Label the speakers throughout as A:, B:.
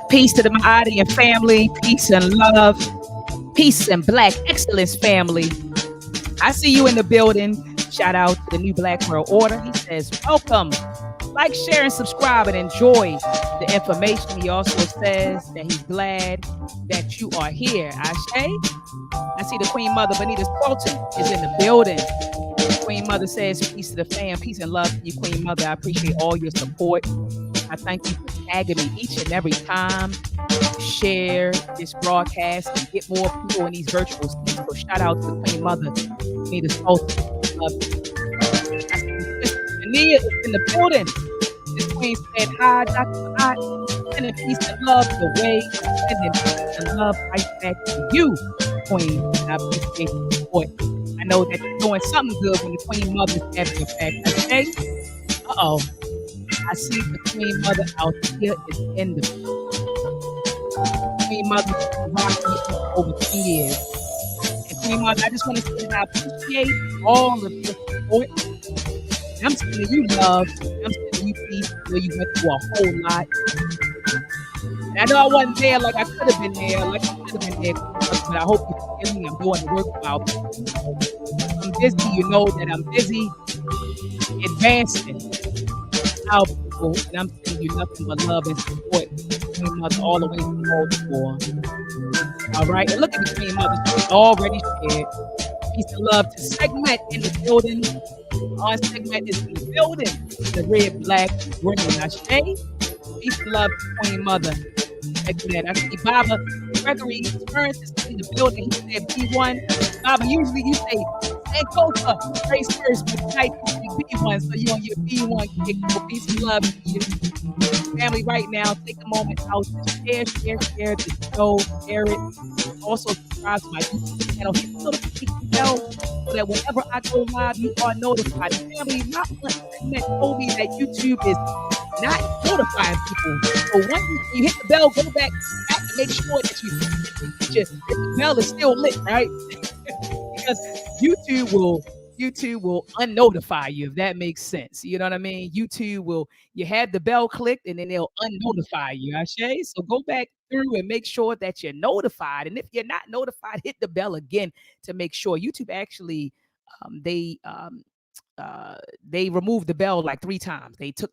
A: Peace to the Mahadi family. Peace and love. Peace and Black excellence family. I see you in the building. Shout out to the New Black World Order. He says, welcome. Like, share, and subscribe and enjoy the information. He also says that he's glad that you are here. Ashe. I see the Queen Mother, Benita Sultan, is in the building. Queen Mother says, peace to the fam. Peace and love to you, Queen Mother. I appreciate all your support. I thank you for tagging me each and every time you share this broadcast and get more people in these virtual seats. So shout out to the Queen Mother, Benita Sultan. Ania is in the building. This Queen said, hi, dr.maat.msu. Sending peace and love the way. Sending peace and love right back to you, Queen. And I appreciate your support. I know that you're doing something good when the Queen Mother's having your back. Okay? Uh-oh. I see the Queen Mother out here is in the Queen Mother rocking for over 2 years. And Queen Mother, I just want to say that I appreciate all of your support. And I'm sending you love. I'm sending you peace. I know you went through a whole lot. And I know I wasn't there like I could have been there, but I hope you forgive me. I'm doing the work about it. I'm busy, you know that I'm busy advancing our people, and I'm sending you nothing but love and support. Queen Mother all the way from Baltimore. All right, and look at the Queen Mother. She's already shared. Peace and love to Segment in the building. Our Segment is in the building. The red, black, and green. Ashe. Peace and love to Queen Mother. I see Baba Gregory Burns is in the building. He said B1. Baba, usually you say Sankofa, race first, but tonight you say B1, so you on your B1 kick. So peace and love to you. Family, right now, take a moment out to share the show, share it. Also, subscribe to my YouTube channel. Hit the notification bell so that whenever I go live, you are notified. Family, my aunt told me that YouTube is not notifying people. So once you hit the bell, go back and make sure that the bell is still lit, right? Because YouTube will unnotify you, if that makes sense. You know what I mean? You had the bell clicked and then they'll unnotify you, Ashe? So go back through and make sure that you're notified. And if you're not notified, hit the bell again to make sure. YouTube actually, they removed the bell like 3 times. They took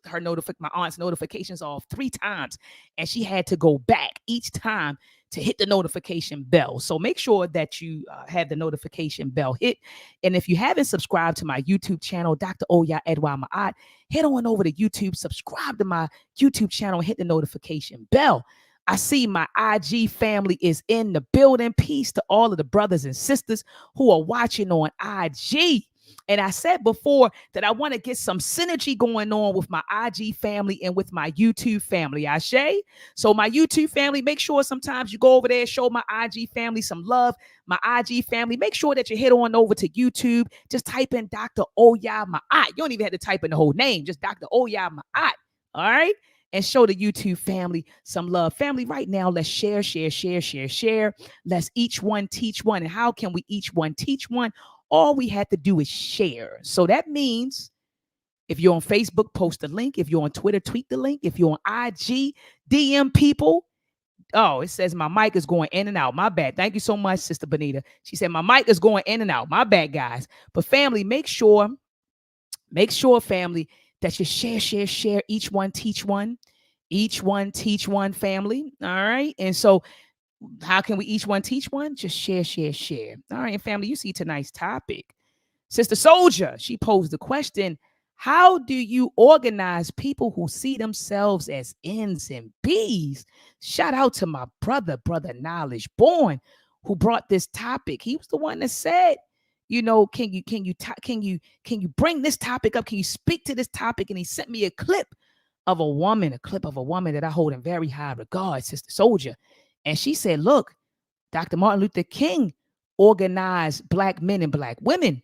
A: my aunt's notifications off 3 times, and she had to go back each time to hit the notification bell. So make sure that you have the notification bell hit. And if you haven't subscribed to my YouTube channel, Dr. Oya Edwa Ma'at, head on over to YouTube, subscribe to my YouTube channel, hit the notification bell. I see my IG family is in the building. Peace to all of the brothers and sisters who are watching on IG. And I said before that I want to get some synergy going on with my IG family and with my YouTube family, Ashe. So my YouTube family, make sure sometimes you go over there, show my IG family some love. My IG family, make sure that you head on over to YouTube. Just type in Dr. Oya Ma'at. You don't even have to type in the whole name, just Dr. Oya Ma'at. All right. and show the YouTube family some love. Family, right now, let's share, share, share, share, share. Let's each one teach one. And how can we each one teach one? All we have to do is share. So that means if you're on Facebook, post the link. If you're on Twitter, tweet the link. If you're on IG, DM people. Oh, it says my mic is going in and out. My bad. Thank you so much, Sister Benita. She said my mic is going in and out. My bad, guys. But family, make sure, family, that you share, share, share. Each one teach one. Each one teach one, family. All right. And so how can we each one teach one? Just share, share, share. All right, and family, you see tonight's topic. Sister Soulja, she posed the question, how do you organize people who see themselves as N's and B's? Shout out to my brother Knowledge Born, who brought this topic. He was the one that said, can you bring this topic up? Can you speak to this topic? And he sent me a clip of a woman that I hold in very high regard, Sister Soulja. And she said, look, Dr. Martin Luther King organized Black men and Black women.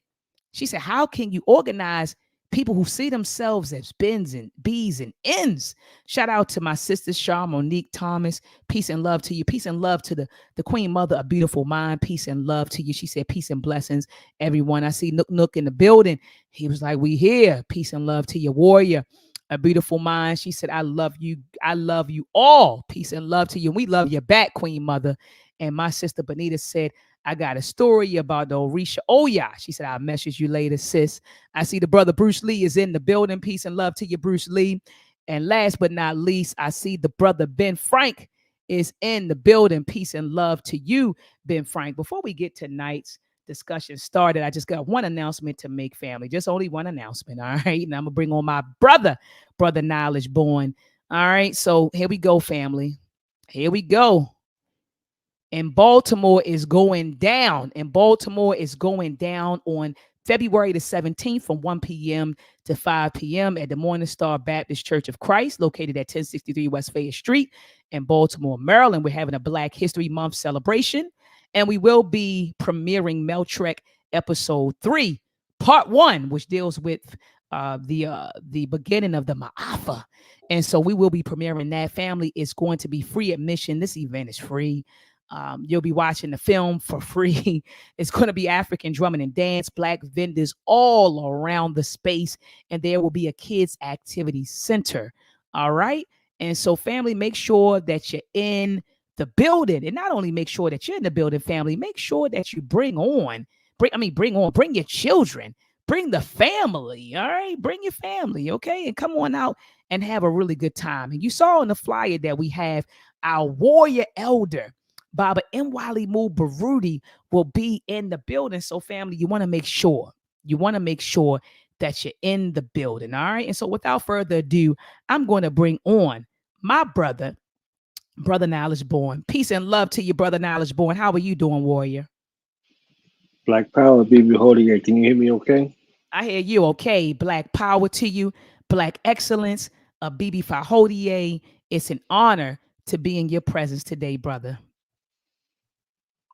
A: She said, how can you organize people who see themselves as B's and B's and N's? Shout out to my sister, Shar Monique Thomas. Peace and love to you. Peace and love to the Queen Mother, a beautiful mind. Peace and love to you. She said, peace and blessings, everyone. I see Nook in the building. He was like, we here. Peace and love to your warrior, a beautiful mind. She said, I love you. I love you all. Peace and love to you. And we love you back, Queen Mother. And my sister Benita said, I got a story about the Orisha. Oh, yeah. She said, I'll message you later, sis. I see the brother Bruce Lee is in the building. Peace and love to you, Bruce Lee. And last but not least, I see the brother Ben Frank is in the building. Peace and love to you, Ben Frank. Before we get tonight's discussion started, I just got one announcement to make, family. Just only one announcement. All right. And I'm going to bring on my brother Knowledge Born. All right. So here we go, family. Here we go. And Baltimore is going down. On February the 17th from 1 p.m. to 5 p.m. at the Morning Star Baptist Church of Christ, located at 1063 West Fayette Street in Baltimore, Maryland. We're having a Black History Month celebration, and we will be premiering MELTREK episode 3, part 1, which deals with the beginning of the Ma'afa. And so we will be premiering that. Family, is going to be free admission. This event is free. You'll be watching the film for free. It's going to be African drumming and dance, Black vendors all around the space, and there will be a kids activity center. All right. And so, family, make sure that you're in the building, and not only make sure that you're in the building, family, make sure that you bring your children, bring the family. All right. Bring your family. Okay. And come on out and have a really good time. And you saw in the flyer that we have our warrior elder, Baba Mwali Mu Baruti, will be in the building. So, family, you want to make sure that you're in the building. All right. And so, without further ado, I'm going to bring on my brother Knowledge Born. Peace and love to you, brother Knowledge Born. How are you doing, warrior?
B: Black Power, BB Holiday. Can you hear me okay?
A: I hear you okay. Black power to you, Black excellence, BB Fahodie. It's an honor to be in your presence today, brother.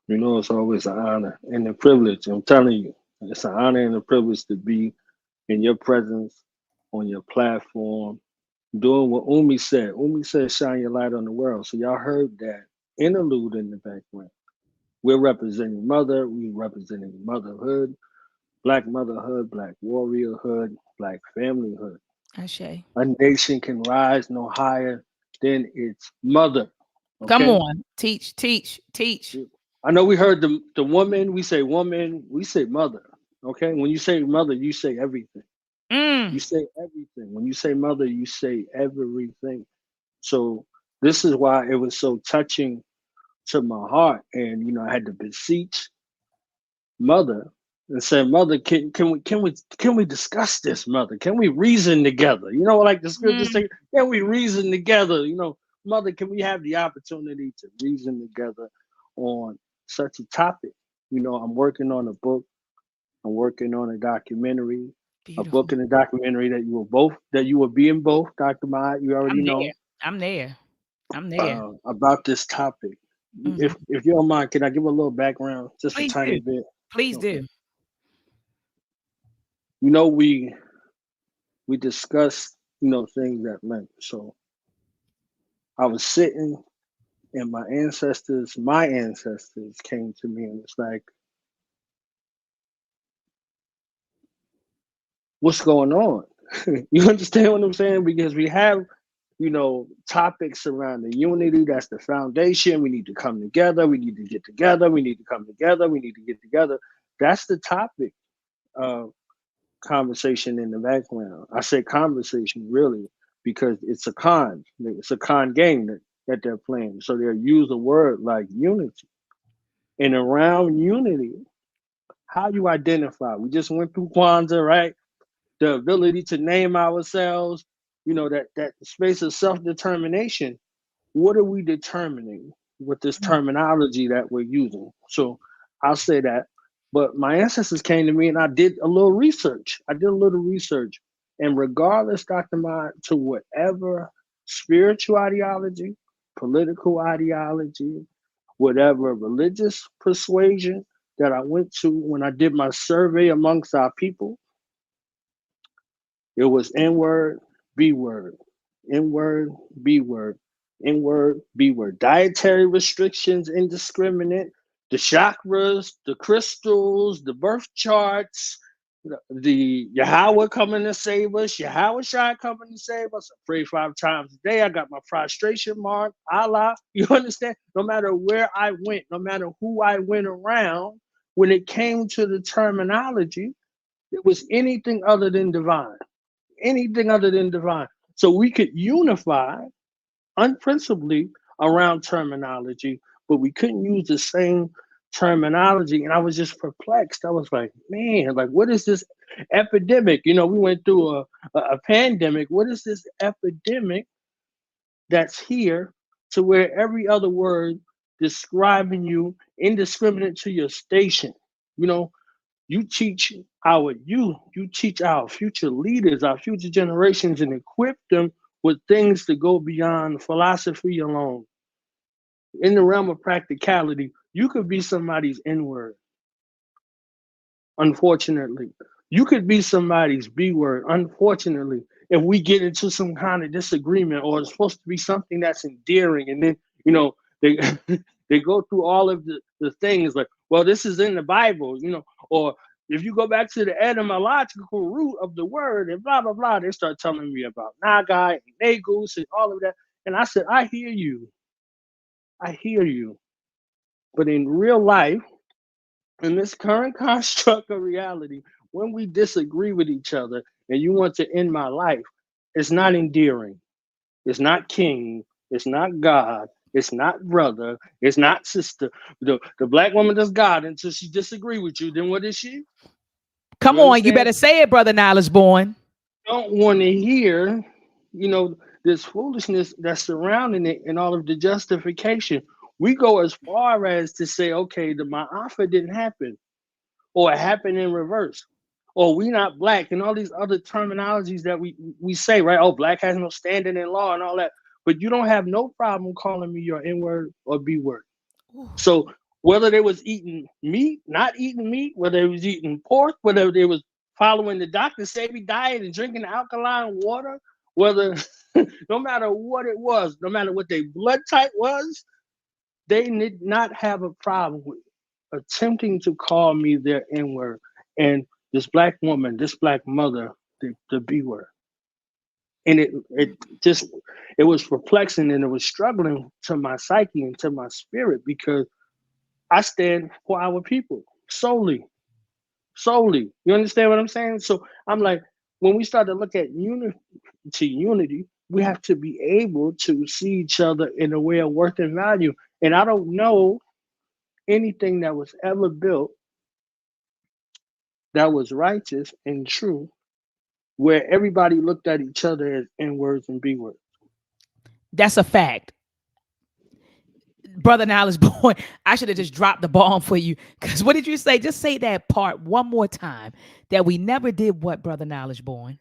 B: You know, it's always an honor and a privilege. I'm telling you, it's an honor and a privilege to be in your presence on your platform, doing what Umi said. Umi said, shine your light on the world. So y'all heard that interlude in the background. We're representing mother, we representing motherhood, Black motherhood, Black warriorhood, Black familyhood.
A: Ashe.
B: A nation can rise no higher than its mother.
A: Come
B: Okay?
A: on. Teach, teach, teach.
B: I know we heard the woman, we say mother. Okay? When you say mother, you say everything.
A: Mm.
B: You say everything. When you say mother, you say everything. So this is why it was so touching to my heart. And I had to beseech mother and said, Mother, can we discuss this, mother? Can we reason together? Like the scripture
A: Mm.
B: say, can we reason together? Mother, can we have the opportunity to reason together on such a topic? I'm working on a book, I'm working on a documentary, a book
A: Beautiful.
B: and a documentary that you will be in both, Dr. Maat, you already
A: I'm there.
B: know,
A: I'm there. I'm there.
B: about this topic.
A: Mhm.
B: If you don't mind, can I give a little background, just a
A: Please
B: tiny
A: do.
B: bit?
A: Please
B: Okay.
A: do.
B: We discuss things at length. So I was sitting and my ancestors came to me and it's like, what's going on? You understand what I'm saying? Because we have, topics around the unity. That's the foundation. We need to come together. We need to get together. We need to come together. We need to get together. That's the topic of conversation in the background. I say conversation really because it's a con. It's a con game that they're playing. So they'll use a word like unity. And around unity, how you identify? We just went through Kwanzaa, right? The ability to name ourselves, that space of self-determination. What are we determining with this terminology that we're using? So I'll say that. But my ancestors came to me and I did a little research. And regardless, Dr. Mott, to whatever spiritual ideology, political ideology, whatever religious persuasion that I went to when I did my survey amongst our people, it was N word, B word, N word, B word, N word, B word. Dietary restrictions, indiscriminate, the chakras, the crystals, the birth charts, the Yahweh coming to save us, Yahweh Shai coming to save us. I pray 5 times a day. I got my prostration mark, Allah. You understand? No matter where I went, no matter who I went around, when it came to the terminology, it was anything other than divine. Anything other than divine. So we could unify unprinciply around terminology, but we couldn't use the same terminology. And I was just perplexed. I was like, man, like, what is this epidemic? We went through a pandemic. What is this epidemic that's here to where every other word describing you indiscriminate to your station? You know, you teach our youth, you teach our future leaders, our future generations, and equip them with things to go beyond philosophy alone. In the realm of practicality, you could be somebody's N word, unfortunately. You could be somebody's B word, unfortunately. If we get into some kind of disagreement, or it's supposed to be something that's endearing, and then, they they go through all of the things like, well, this is in the Bible, or if you go back to the etymological root of the word and blah blah blah, they start telling me about Nagai and Negus and all of that. And I said, I hear you. But in real life, in this current construct of reality, when we disagree with each other and you want to end my life, it's not endearing. It's not king. It's not God. It's not brother. It's not sister. The black woman does God until she disagree with you. Then what is she?
A: Come
B: You
A: on, you
B: understand?
A: better say it, brother Knowledge Born.
B: Don't want to hear, you know, this foolishness that's surrounding it and all of the justification. We go as far as to say, okay, the Ma'afa didn't happen, or it happened in reverse, or we not black, and all these other terminologies that we say, right? Oh, black has no standing in law and all that. But you don't have no problem calling me your N word or B word. So whether they was eating meat, not eating meat, whether they was eating pork, whether they was following the Dr. Sebi diet and drinking alkaline water, whether no matter what it was, no matter what their blood type was, they did not have a problem with attempting to call me their N word. And this black woman, this black mother, the B word. And it was perplexing, and it was struggling to my psyche and to my spirit, because I stand for our people solely, solely. You understand what I'm saying? So I'm like, when we start to look at unity, we have to be able to see each other in a way of worth and value. And I don't know anything that was ever built that was righteous and true, where everybody looked at each other as N words and B words.
A: That's a fact. Brother Knowledge Born, I should have just dropped the bomb for you. Because what did you say? Just say that part one more time. That we never did what, Brother Knowledge Born?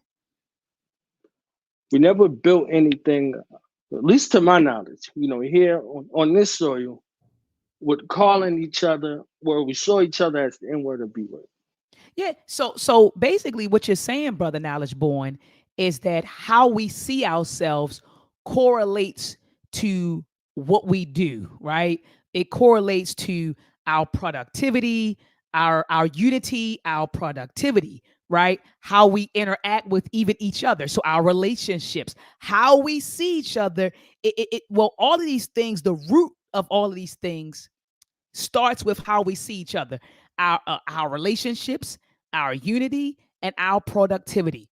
B: We never built anything, at least to my knowledge, here on this soil, with calling each other, where we saw each other as the N word or B word.
A: Yeah. So basically what you're saying, Brother Knowledge Born, is that how we see ourselves correlates to what we do, right? It correlates to our productivity, our unity, our productivity, right? How we interact with even each other. So our relationships, how we see each other. Well, all of these things, the root of all of these things starts with how we see each other, our relationships, our unity, and our productivity.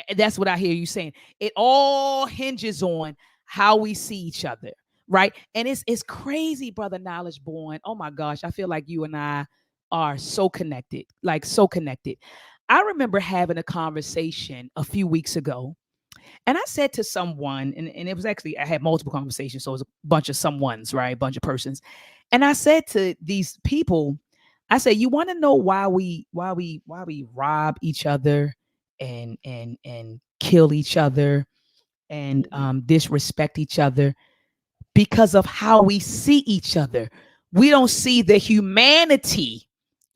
A: And that's what I hear you saying. It all hinges on how we see each other, right? And it's crazy, brother Knowledge Born. Oh my gosh, I feel like you and I are so connected, like so connected. I remember having a conversation a few weeks ago, and I said to someone, and it was actually, I had multiple conversations, so it was a bunch of someones, right? A bunch of persons. And I said to these people, I said, you want to know why we rob each other and kill each other and disrespect each other? Because of how we see each other. We don't see the humanity.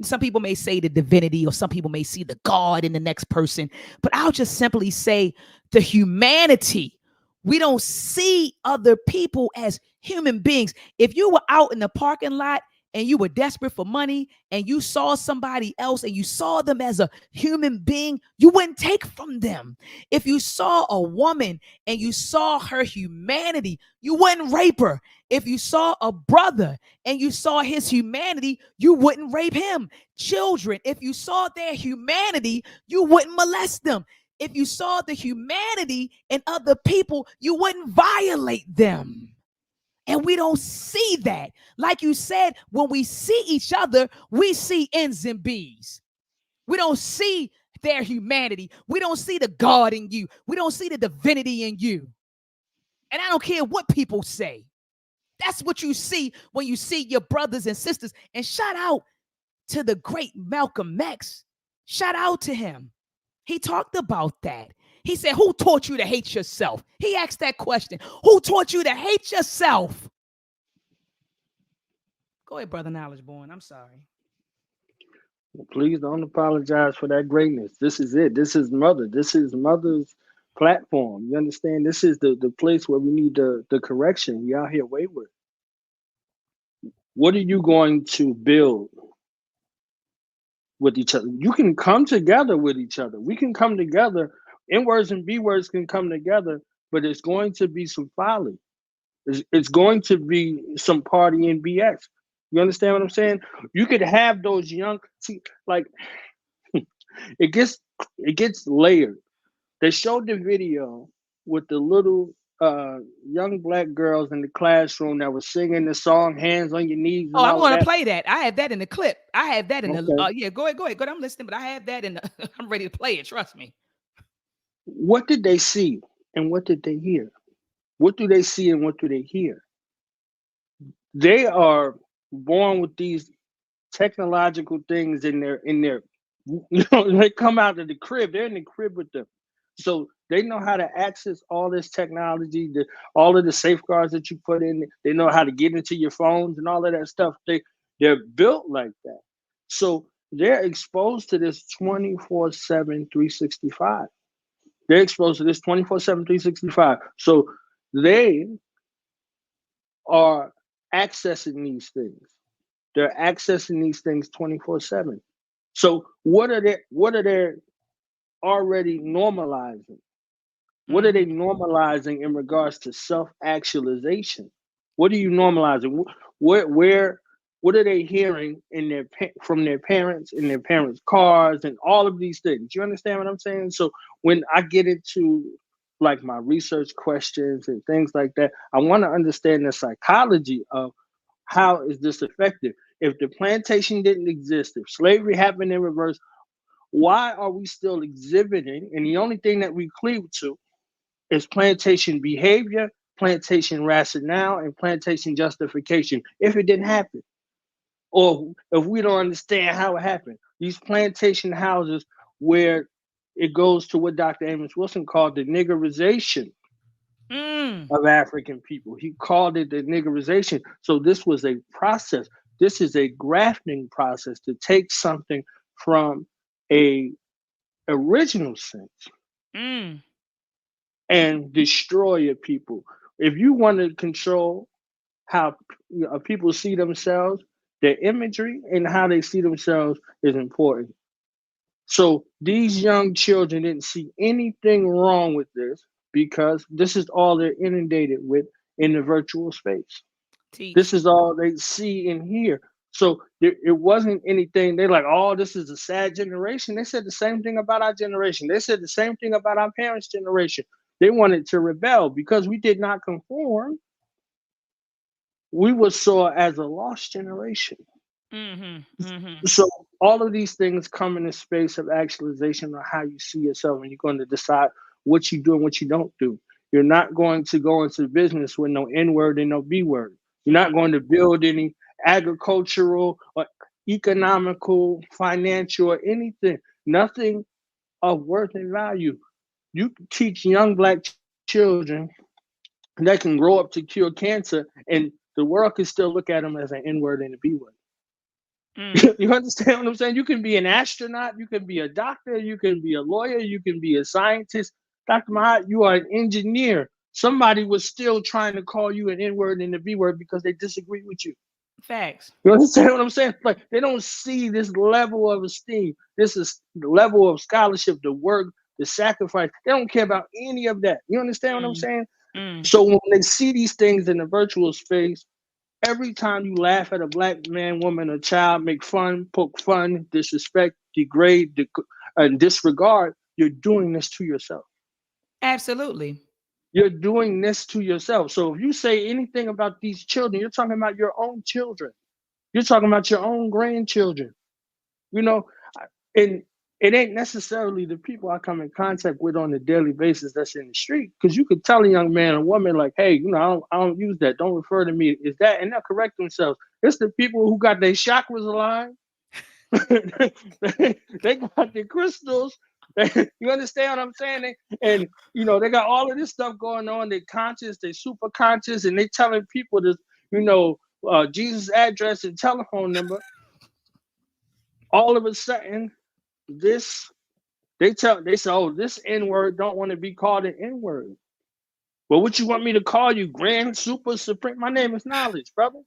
A: Some people may say the divinity, or some people may see the God in the next person, but I'll just simply say the humanity. We don't see other people as human beings. If you were out in the parking lot and you were desperate for money and you saw somebody else and you saw them as a human being, you wouldn't take from them. If you saw a woman and you saw her humanity, you wouldn't rape her. If you saw a brother and you saw his humanity, you wouldn't rape him. Children, if you saw their humanity, you wouldn't molest them. If you saw the humanity in other people, you wouldn't violate them. And we don't see that. Like you said, when we see each other, we see N's and B's. We don't see their humanity. We don't see the God in you. We don't see the divinity in you. And I don't care what people say. That's what you see when you see your brothers and sisters. And shout out to the great Malcolm X. Shout out to him. He talked about that. He said, who taught you to hate yourself? He asked that question. Who taught you to hate yourself? Go ahead, brother Knowledge Born. I'm sorry.
B: Please don't apologize for that greatness. This is it. This is mother. This is mother's platform. You understand? This is the place where we need the correction. We out here wayward. What are you going to build with each other? You can come together with each other. We can come together. N words and B words can come together, but it's going to be some folly. It's going to be some party in BX. You understand what I'm saying? You could have those young, see, like it gets it gets layered. They showed the video with the little young black girls in the classroom that was singing the song "Hands on Your Knees"
A: Oh,
B: and
A: I'm
B: all of
A: going to
B: that.
A: play that. I have that in the clip. I have that in the,
B: Okay,
A: yeah, go ahead, go ahead. Go ahead. I'm listening, but I have that in the, I'm ready to play it. Trust me.
B: what did they see and what did they hear? What do they see and what do they hear? They are born with these technological things in their they come out of the crib. They're in the crib with them. So they know how to access all this technology, all of the safeguards that you put in. They know how to get into your phones and all of that stuff. They're built like that. So they're exposed to this 24/7, 365. They're exposed to this 24/7, 365. So they are accessing these things. They're accessing these things 24/7. So what are they already normalizing? What are they
A: Mm-hmm.
B: normalizing in regards to self-actualization? What are you normalizing? Where what are they hearing in from their parents, in their parents' cars, and all of these things? You understand what I'm saying? So when I get into like my research questions and things like that, I want to understand the psychology of how is this effective? If the plantation didn't exist, if slavery happened in reverse, why are we still exhibiting? And the only thing that we cleave to is plantation behavior, plantation rationale, and plantation justification. If it didn't happen, or if we don't understand how it happened, these plantation houses where it goes to what Dr. Amos Wilson called the niggerization
A: Mm.
B: of African people. He called it the niggerization. So this was a process. This is a grafting process to take something from a original sense
A: Mm.
B: and destroy a people. If you want to control how people see themselves, their imagery and how they see themselves is important. So these young children didn't see anything wrong with this because this is all they're inundated with in the virtual space. This
A: Teach.
B: is all they see and hear. So it wasn't anything. They're like, oh, this is a sad generation. They said the same thing about our generation. They said the same thing about our parents' generation. They wanted to rebel because we did not conform. We were saw as a lost generation.
A: Mm-hmm. Mm-hmm.
B: So all of these things come in the space of actualization on how you see yourself, and you're going to decide what you do and what you don't do. You're not going to go into business with no N word and no B word. You're not going to build any agricultural or economical, financial, or anything. Nothing of worth and value. You teach young black children that can grow up to cure cancer, and the world can still look at them as an N word and a B word.
A: Mm.
B: You understand what I'm saying? You can be an astronaut, you can be a doctor, you can be a lawyer, you can be a scientist. Dr. Mahat, you are an engineer. Somebody was still trying to call you an N word and a B word because they disagree with you.
A: Facts.
B: You understand what I'm saying? Like they don't see this level of esteem. This is the level of scholarship, the work, the sacrifice. They don't care about any of that. You understand what I'm
A: Mm.
B: saying?
A: Mm.
B: So when they see these things in the virtual space, every time you laugh at a black man, woman, or child, make fun, poke fun, disrespect, degrade, and disregard, you're doing this to yourself.
A: Absolutely.
B: You're doing this to yourself. So if you say anything about these children, you're talking about your own children. You're talking about your own grandchildren. You know, and it ain't necessarily the people I come in contact with on a daily basis that's in the street. Because you could tell a young man or woman like, "Hey, I don't use that. Don't refer to me as that," and they'll correct themselves. It's the people who got their chakras aligned. They got their crystals. You understand what I'm saying? And they got all of this stuff going on. They're conscious. They're super conscious, and they telling people this. Jesus' address and telephone number. All of a sudden, this they say, oh, this N word don't want to be called an N word. Well, what you want me to call you, Grand Super Supreme? My name is Knowledge, brother.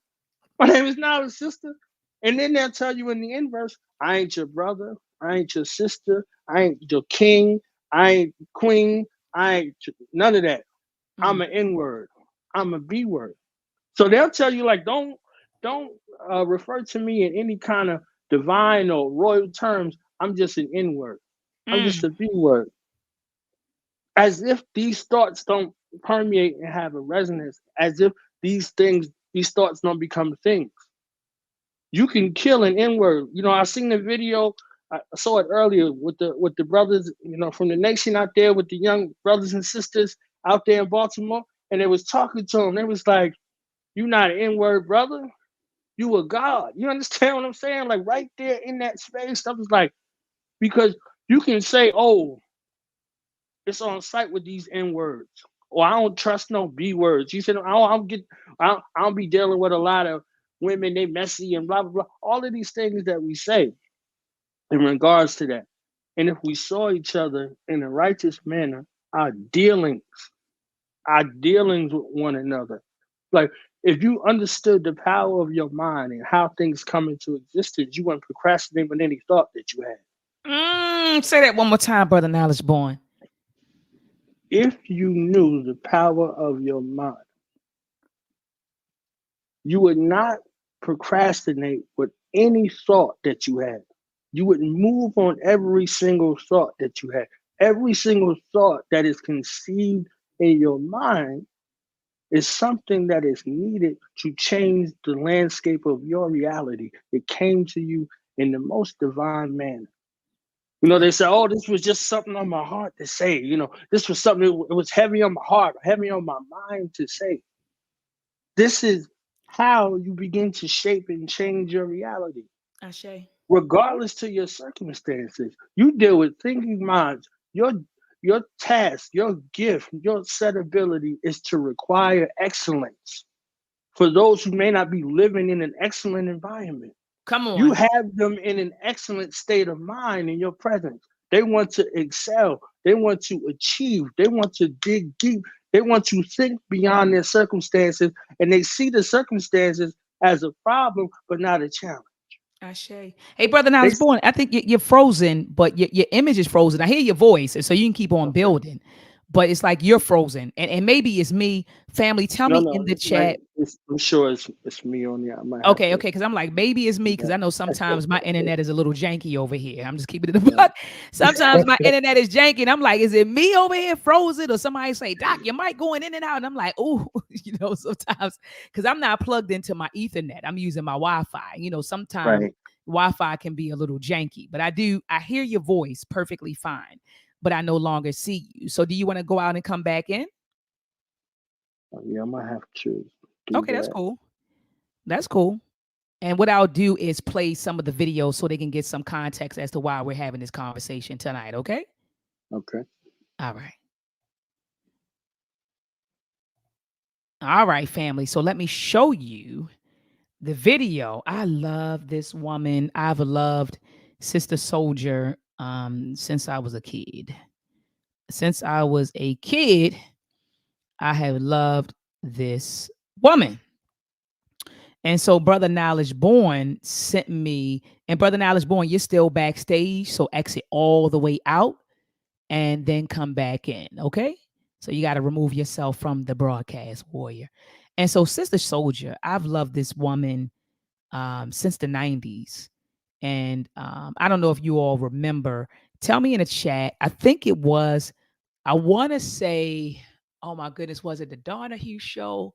B: My name is Knowledge, sister. And then they'll tell you in the inverse, I ain't your brother, I ain't your sister, I ain't your king, I ain't queen, I ain't none of that. I'm
A: Mm.
B: an N word. I'm a B word. So they'll tell you like, don't refer to me in any kind of divine or royal terms. I'm just an N word. I'm just
A: Mm.
B: a B word. As if these thoughts don't permeate and have a resonance, as if these thoughts don't become things. You can kill an N-word. I seen the video, I saw it earlier with the brothers, from the nation out there with the young brothers and sisters out there in Baltimore, and they was talking to them. They was like, "You not an N-word, brother. You a god." You understand what I'm saying? Like right there in that space, I was like, because you can say, "Oh, it's on site with these N words. Or I don't trust no B words." You said I don't be dealing with a lot of women, they messy and blah blah blah. All of these things that we say in regards to that. And if we saw each other in a righteous manner, our dealings, our dealings with one another. Like if you understood the power of your mind and how things come into existence, you wouldn't procrastinate with any thought that you had.
A: Mm. Say that one more time, brother Knowledge Born.
B: If you knew the power of your mind, you would not procrastinate with any thought that you had. You would move on every single thought that you had. Every single thought that is conceived in your mind is something that is needed to change the landscape of your reality. It came to you in the most divine manner. They say, oh, this was just something on my heart to say. This was something, it was heavy on my heart, heavy on my mind to say. This is how you begin to shape and change your reality,
A: Ashe.
B: regardless to your circumstances. You deal with thinking minds. Your task, your gift, your set ability is to require excellence for those who may not be living in an excellent environment.
A: Come
B: You
A: on.
B: have them in an excellent state of mind in your presence. They want to excel. They want to achieve. They want to dig deep. They want you to think beyond their circumstances, and they see the circumstances as a problem, but not a challenge.
A: Ashe. Hey, brother, now I
B: They
A: was born. I think you're frozen, but your image is frozen. I hear your voice, and so you can keep on
B: okay.
A: building. But it's like you're frozen, and maybe it's me. Family, tell
B: No,
A: me in
B: no,
A: the
B: it might.
A: chat.
B: I'm sure it's me on there. I might have
A: Okay,
B: to.
A: okay, because I'm like, maybe it's me, because
B: Yeah.
A: I know sometimes my internet is a little janky over here. I'm just keeping it a
B: Yeah.
A: buck. Sometimes my internet is janky, and I'm like, is it me over here frozen? Or somebody say, Doc, your mic going in and out. And I'm like, oh, sometimes because I'm not plugged into my Ethernet. I'm using my Wi-Fi. Sometimes
B: Right.
A: Wi-Fi can be a little janky, but I hear your voice perfectly fine, but I no longer see you. So do you want to go out and come back in?
B: Yeah, I might have to do
A: Okay, that's
B: that.
A: cool. That's cool. And what I'll do is play some of the videos so they can get some context as to why we're having this conversation tonight. Okay.
B: Okay.
A: All right. All right, family. So let me show you the video. I love this woman. I've loved Sister Soldier since I was a kid. Since I was a kid, I have loved this woman. And so Brother Knowledge Born sent me, and Brother Knowledge Born, you're still backstage. So exit all the way out and then come back in. Okay. So you got to remove yourself from the broadcast warrior. And so, Sister Soldier, I've loved this woman since the 90s. And I don't know if you all remember. Tell me in the chat. I think it was, I want to say, oh my goodness, was it the Donahue show?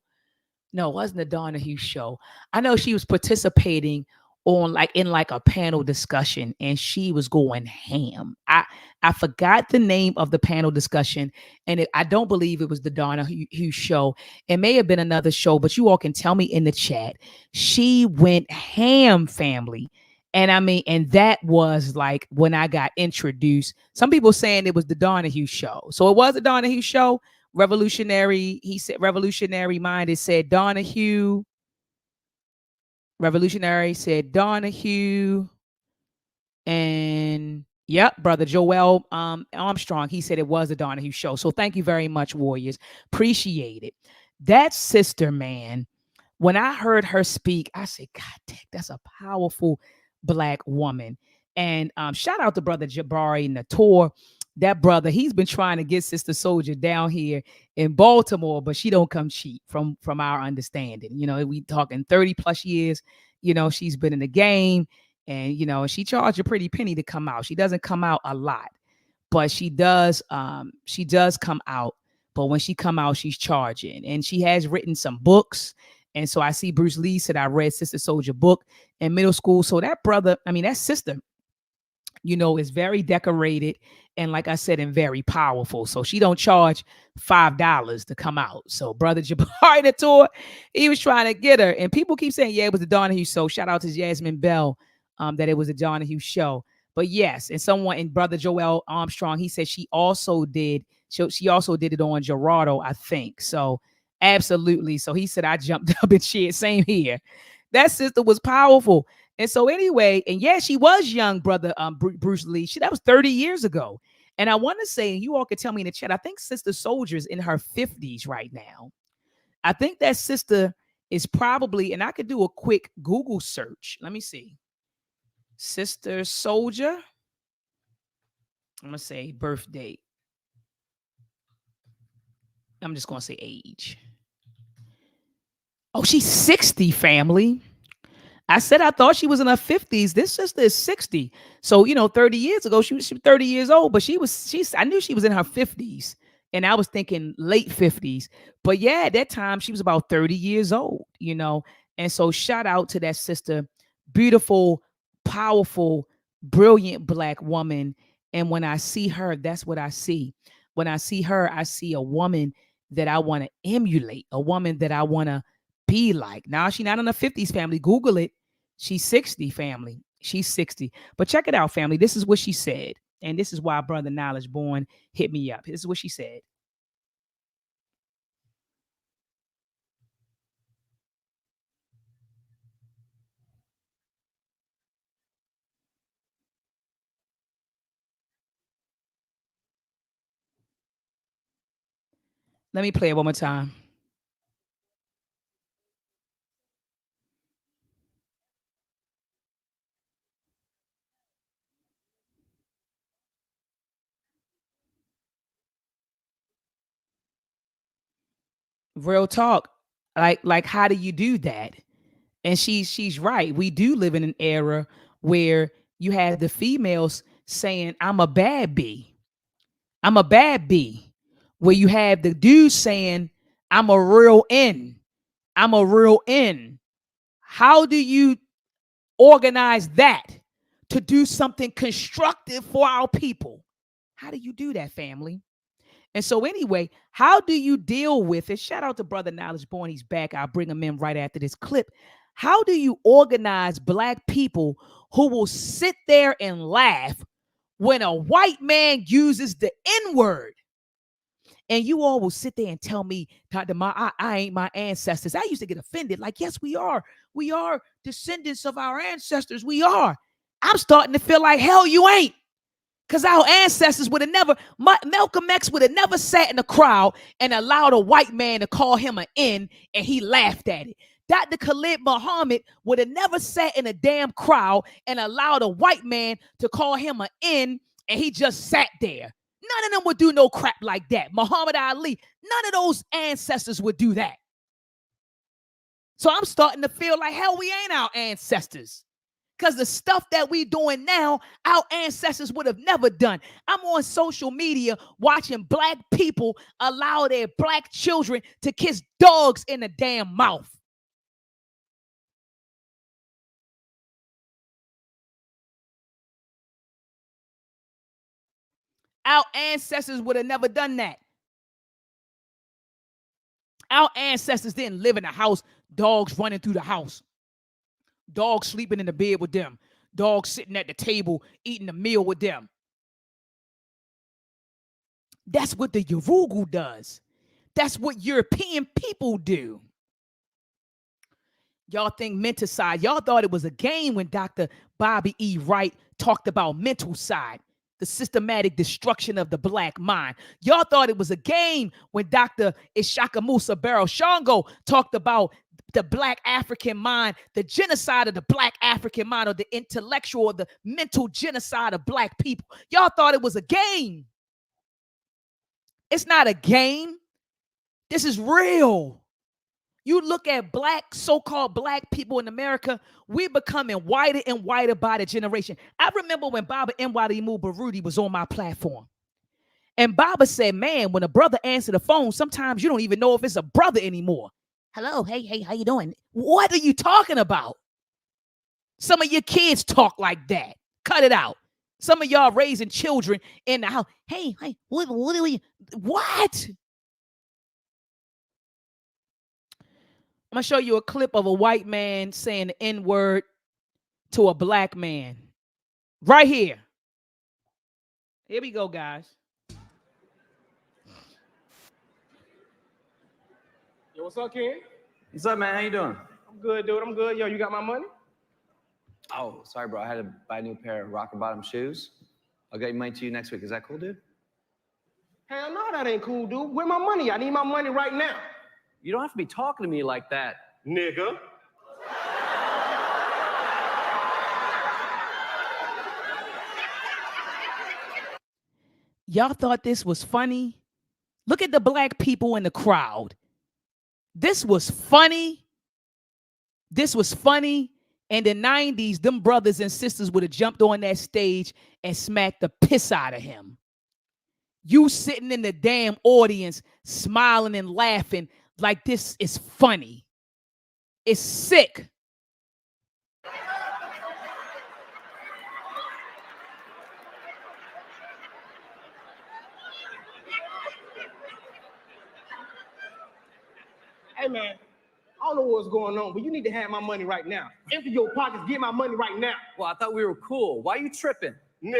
A: No, it wasn't the Donahue show. I know she was participating on like in like a panel discussion, and she was going ham. I forgot the name of the panel discussion, and I don't believe it was the Donahue show. It may have been another show, but you all can tell me in the chat. She went ham, family. And I mean, and that was like when I got introduced. Some people saying it was the Donahue show. So it was the Donahue show. Revolutionary, he said, revolutionary minded said Donahue. Revolutionary said Donahue. And yep, brother Joel Armstrong, he said it was a Donahue show. So thank you very much, Warriors. Appreciate it. That sister, man, when I heard her speak, I said, God dang, that's a powerful Black woman. And shout out to brother Jabari Nator. That brother, he's been trying to get Sister Soldier down here in Baltimore, but she don't come cheap from our understanding. We talking 30 plus years. She's been in the game, and she charged a pretty penny to come out. She doesn't come out a lot, but she does come out. But when she come out, she's charging, and she has written some books. And so I see Bruce Lee said I read Sister Soldier book in middle school. So that brother, I mean that sister, is very decorated, and like I said, and very powerful. So she don't charge $5 to come out. So brother Jabari the tour, he was trying to get her, and people keep saying, yeah, it was the Donahue show. Shout out to Jasmine Bell, that it was a Donahue show. But yes, and someone and brother Joel Armstrong, he said she also did it on Gerardo, I think. So absolutely. So he said I jumped up and shit. Same here. That sister was powerful. And so anyway, and yeah, she was young, brother Bruce Lee. That was 30 years ago. And I want to say, and you all can tell me in the chat, I think Sister Soldier's in her 50s right now. I think that sister is probably, and I could do a quick Google search. Let me see. Sister Soldier. I'm going to say birth date. I'm just going to say age. Oh, she's 60, family. I said I thought she was in her 50s. This sister is 60. So, 30 years ago, she was 30 years old, but I knew she was in her 50s. And I was thinking late 50s. But yeah, at that time, she was about 30 years old. And so shout out to that sister, beautiful, powerful, brilliant Black woman. And when I see her, that's what I see. When I see her, I see a woman that I want to emulate, a woman that I want to be like. Now, she's not in her 50s, family. Google it. She's 60, family. She's 60. But check it out, family. This is what she said. And this is why Brother Knowledge Born hit me up. This is what she said. Let me play it one more time. Real talk. Like how do you do that? And she's right. We do live in an era where you have the females saying, I'm a bad bee. I'm a bad bee. Where you have the dudes saying, I'm a real N. I'm a real N. How do you organize that to do something constructive for our people? How do you do that, family? And so, anyway, how do you deal with it? Shout out to Brother Knowledge Born. He's back. I'll bring him in right after this clip. How do you organize Black people who will sit there and laugh when a white man uses the N word? And you all will sit there and tell me, Dr. Ma, I ain't my ancestors. I used to get offended. Like, yes, we are. We are descendants of our ancestors. We are. I'm starting to feel like, hell, you ain't. Because our ancestors would have never, Malcolm X would have never sat in a crowd and allowed a white man to call him an N and he laughed at it. Dr. Khalid Muhammad would have never sat in a damn crowd and allowed a white man to call him an N and he just sat there. None of them would do no crap like that. Muhammad Ali, none of those ancestors would do that. So I'm starting to feel like, hell, we ain't our ancestors. Because the stuff that we doing now, our ancestors would have never done. I'm on social media watching Black people allow their Black children to kiss dogs in the damn mouth. Our ancestors would have never done that. Our ancestors didn't live in a house, dogs running through the house, dogs sleeping in the bed with them, dogs sitting at the table eating a meal with them. That's what the Yorugu does. That's what European people do. Y'all think menticide. Y'all thought it was a game when Dr. Bobby E. Wright talked about mental side, the systematic destruction of the Black mind. Y'all thought it was a game when Dr. Ishaka Musa Barrow Shango talked about the Black African mind, the genocide of the Black African mind, or the intellectual or the mental genocide of Black people. Y'all thought it was a game. It's not a game. This is real. You look at Black, so-called Black people in America, we're becoming whiter and whiter by the generation. I remember when Baba Mwalimu Barudi was on my platform. And Baba said, man, when a brother answered the phone, sometimes you don't even know if it's a brother anymore. Hello, hey, how you doing? What are you talking about? Some of your kids talk like that. Cut it out. Some of y'all raising children in the house. Hey, what are you? What? I'm going to show you a clip of a white man saying the N-word to a Black man. Right here. Here we go, guys.
C: Yo, what's up, Ken?
D: What's up, man? How you doing?
C: I'm good, dude. I'm good. Yo, you got my money?
D: Oh, sorry, bro. I had to buy a new pair of rocker bottom shoes. I'll get money to you next week. Is that cool, dude?
C: Hell no, that ain't cool, dude. Where my money? I need my money right now.
D: You don't have to be talking to me like that.
C: Nigga.
A: Y'all thought this was funny? Look at the Black people in the crowd. This was funny. This was funny. In the 90s, them brothers and sisters would have jumped on that stage and smacked the piss out of him. You sitting in the damn audience, smiling and laughing like this is funny. It's sick.
C: Hey, man, I don't know what's going on, but you need to have my money right now. Empty your pockets, get my money right now.
D: Well, I thought we were cool. Why are you tripping?
C: Nigga.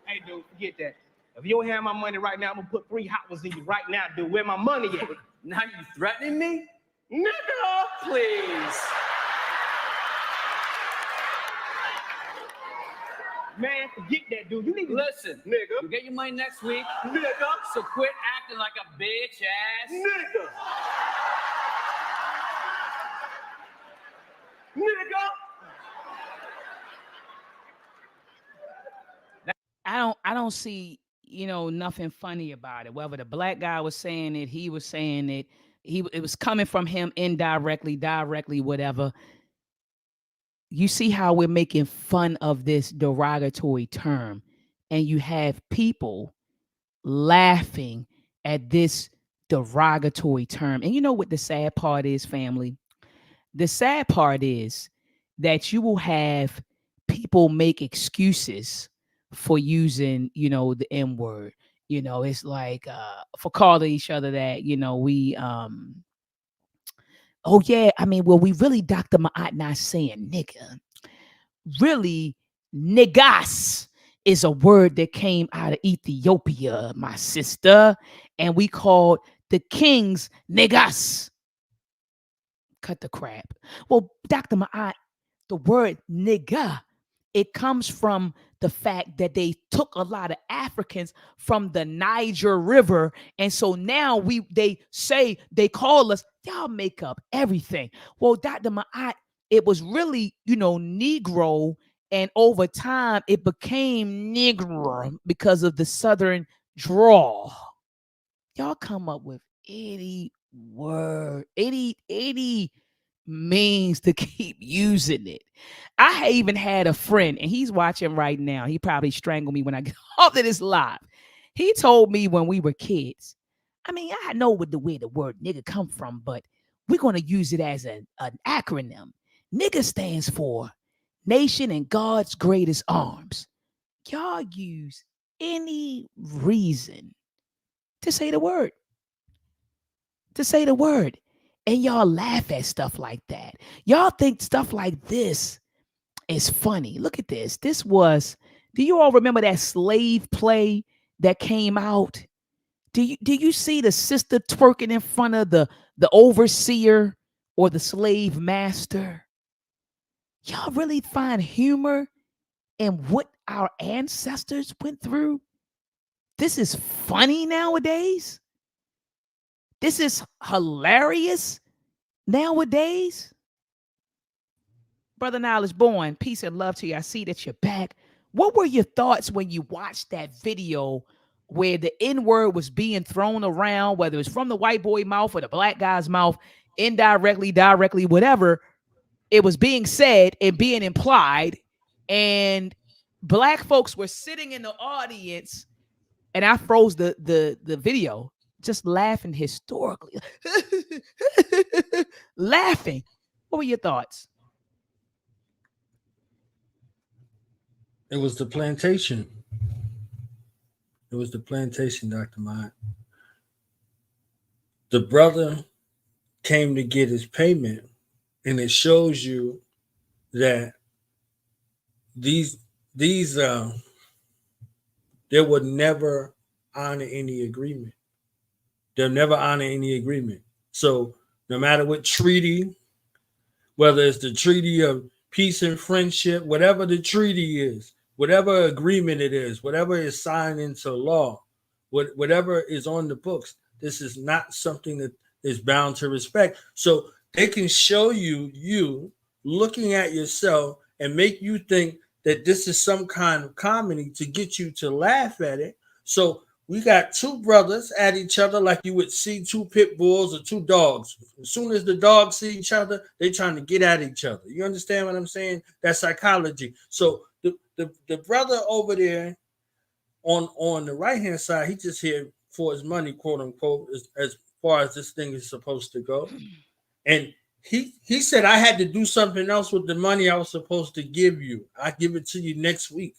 C: Hey, dude, forget that. If you don't have my money right now, I'm gonna put 3 hot ones in you right now, dude. Where my money at?
D: Now you threatening me?
C: Nigga!
D: Please.
C: Man, forget that, dude. You need to
D: Listen,
C: nigga.
D: you get your money next week.
C: Nigga.
D: So quit acting like a bitch ass.
C: Nigga. Nigga.
A: I don't see, nothing funny about it. Whether the black guy was saying it, he was saying it, it was coming from him indirectly, directly, whatever. You see how we're making fun of this derogatory term, and you have people laughing at this derogatory term. And you know what the sad part is, family? The sad part is that you will have people make excuses for using, the M word. It's like for calling each other that, we oh yeah, I mean, well, we really Dr. Maat not saying nigga. Really, niggas is a word that came out of Ethiopia, my sister, and we called the kings niggas. Cut the crap. Well, Dr. Maat, the word nigga, it comes from the fact that they took a lot of Africans from the Niger River. And so now they call us, y'all make up everything. Well, Dr. Maat, it was really, Negro. And over time, it became Negro because of the Southern drawl. Y'all come up with 80 word, 80 means to keep using it. I even had a friend, and he's watching right now. He probably strangled me when I get off of this live. He told me when we were kids. I mean, I know where the word nigga come from, but we're going to use it as an acronym. Nigga stands for Nation and God's Greatest Arms. Y'all use any reason to say the word. And y'all laugh at stuff like that. Y'all think stuff like this is funny. Look at this. Do you all remember that slave play that came out? Do you see the sister twerking in front of the overseer or the slave master? Y'all really find humor in what our ancestors went through? This is funny nowadays? This is hilarious nowadays? Brother Knowledge Born, peace and love to you. I see that you're back. What were your thoughts when you watched that video where the N-word was being thrown around, whether it's from the white boy mouth or the black guy's mouth, indirectly, directly, whatever, it was being said and being implied, and black folks were sitting in the audience, and I froze the video, just laughing historically. Laughing. What were your thoughts?
B: It was the plantation. It was the plantation, Dr. Maat. The brother came to get his payment, and it shows you that these they would never honor any agreement. They'll never honor any agreement. So no matter what treaty, whether it's the treaty of peace and friendship, whatever the treaty is, whatever agreement it is, whatever is signed into law, whatever is on the books, this is not something that is bound to respect. So they can show you looking at yourself and make you think that this is some kind of comedy to get you to laugh at it. So we got two brothers at each other like you would see two pit bulls or two dogs. As soon as the dogs see each other, they're trying to get at each other. You understand what I'm saying? That's psychology. So the brother over there on the right-hand side, he just here for his money, quote unquote, as far as this thing is supposed to go. And he said, I had to do something else with the money I was supposed to give you. I give it to you next week.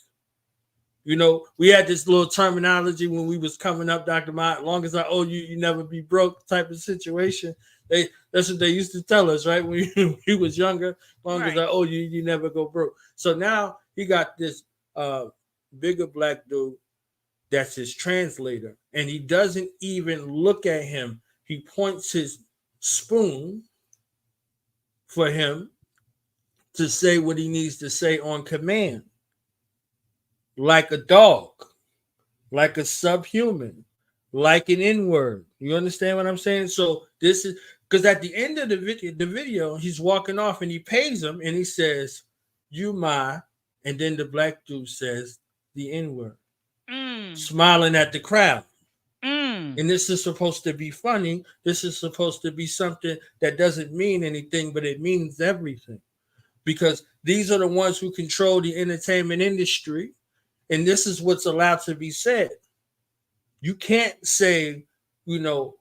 B: You know, we had this little terminology when we was coming up, Dr. Maat, as long as I owe you, you never be broke type of situation. That's what they used to tell us, right? When we was younger, as long as I owe you, you never go broke. So now he got this bigger black dude that's his translator, and he doesn't even look at him
E: he points his spoon for him to say what he needs to say on command, like a dog, like a subhuman, like an N-word. You understand what I'm saying? So this is because at the end of the video, he's walking off and he pays him and he says, "You my," and then the black dude says the N-word, smiling at the crowd. And this is supposed to be funny. This is supposed to be something that doesn't mean anything, but it means everything. Because these are the ones who control the entertainment industry. And this is what's allowed to be said. You can't say, you know,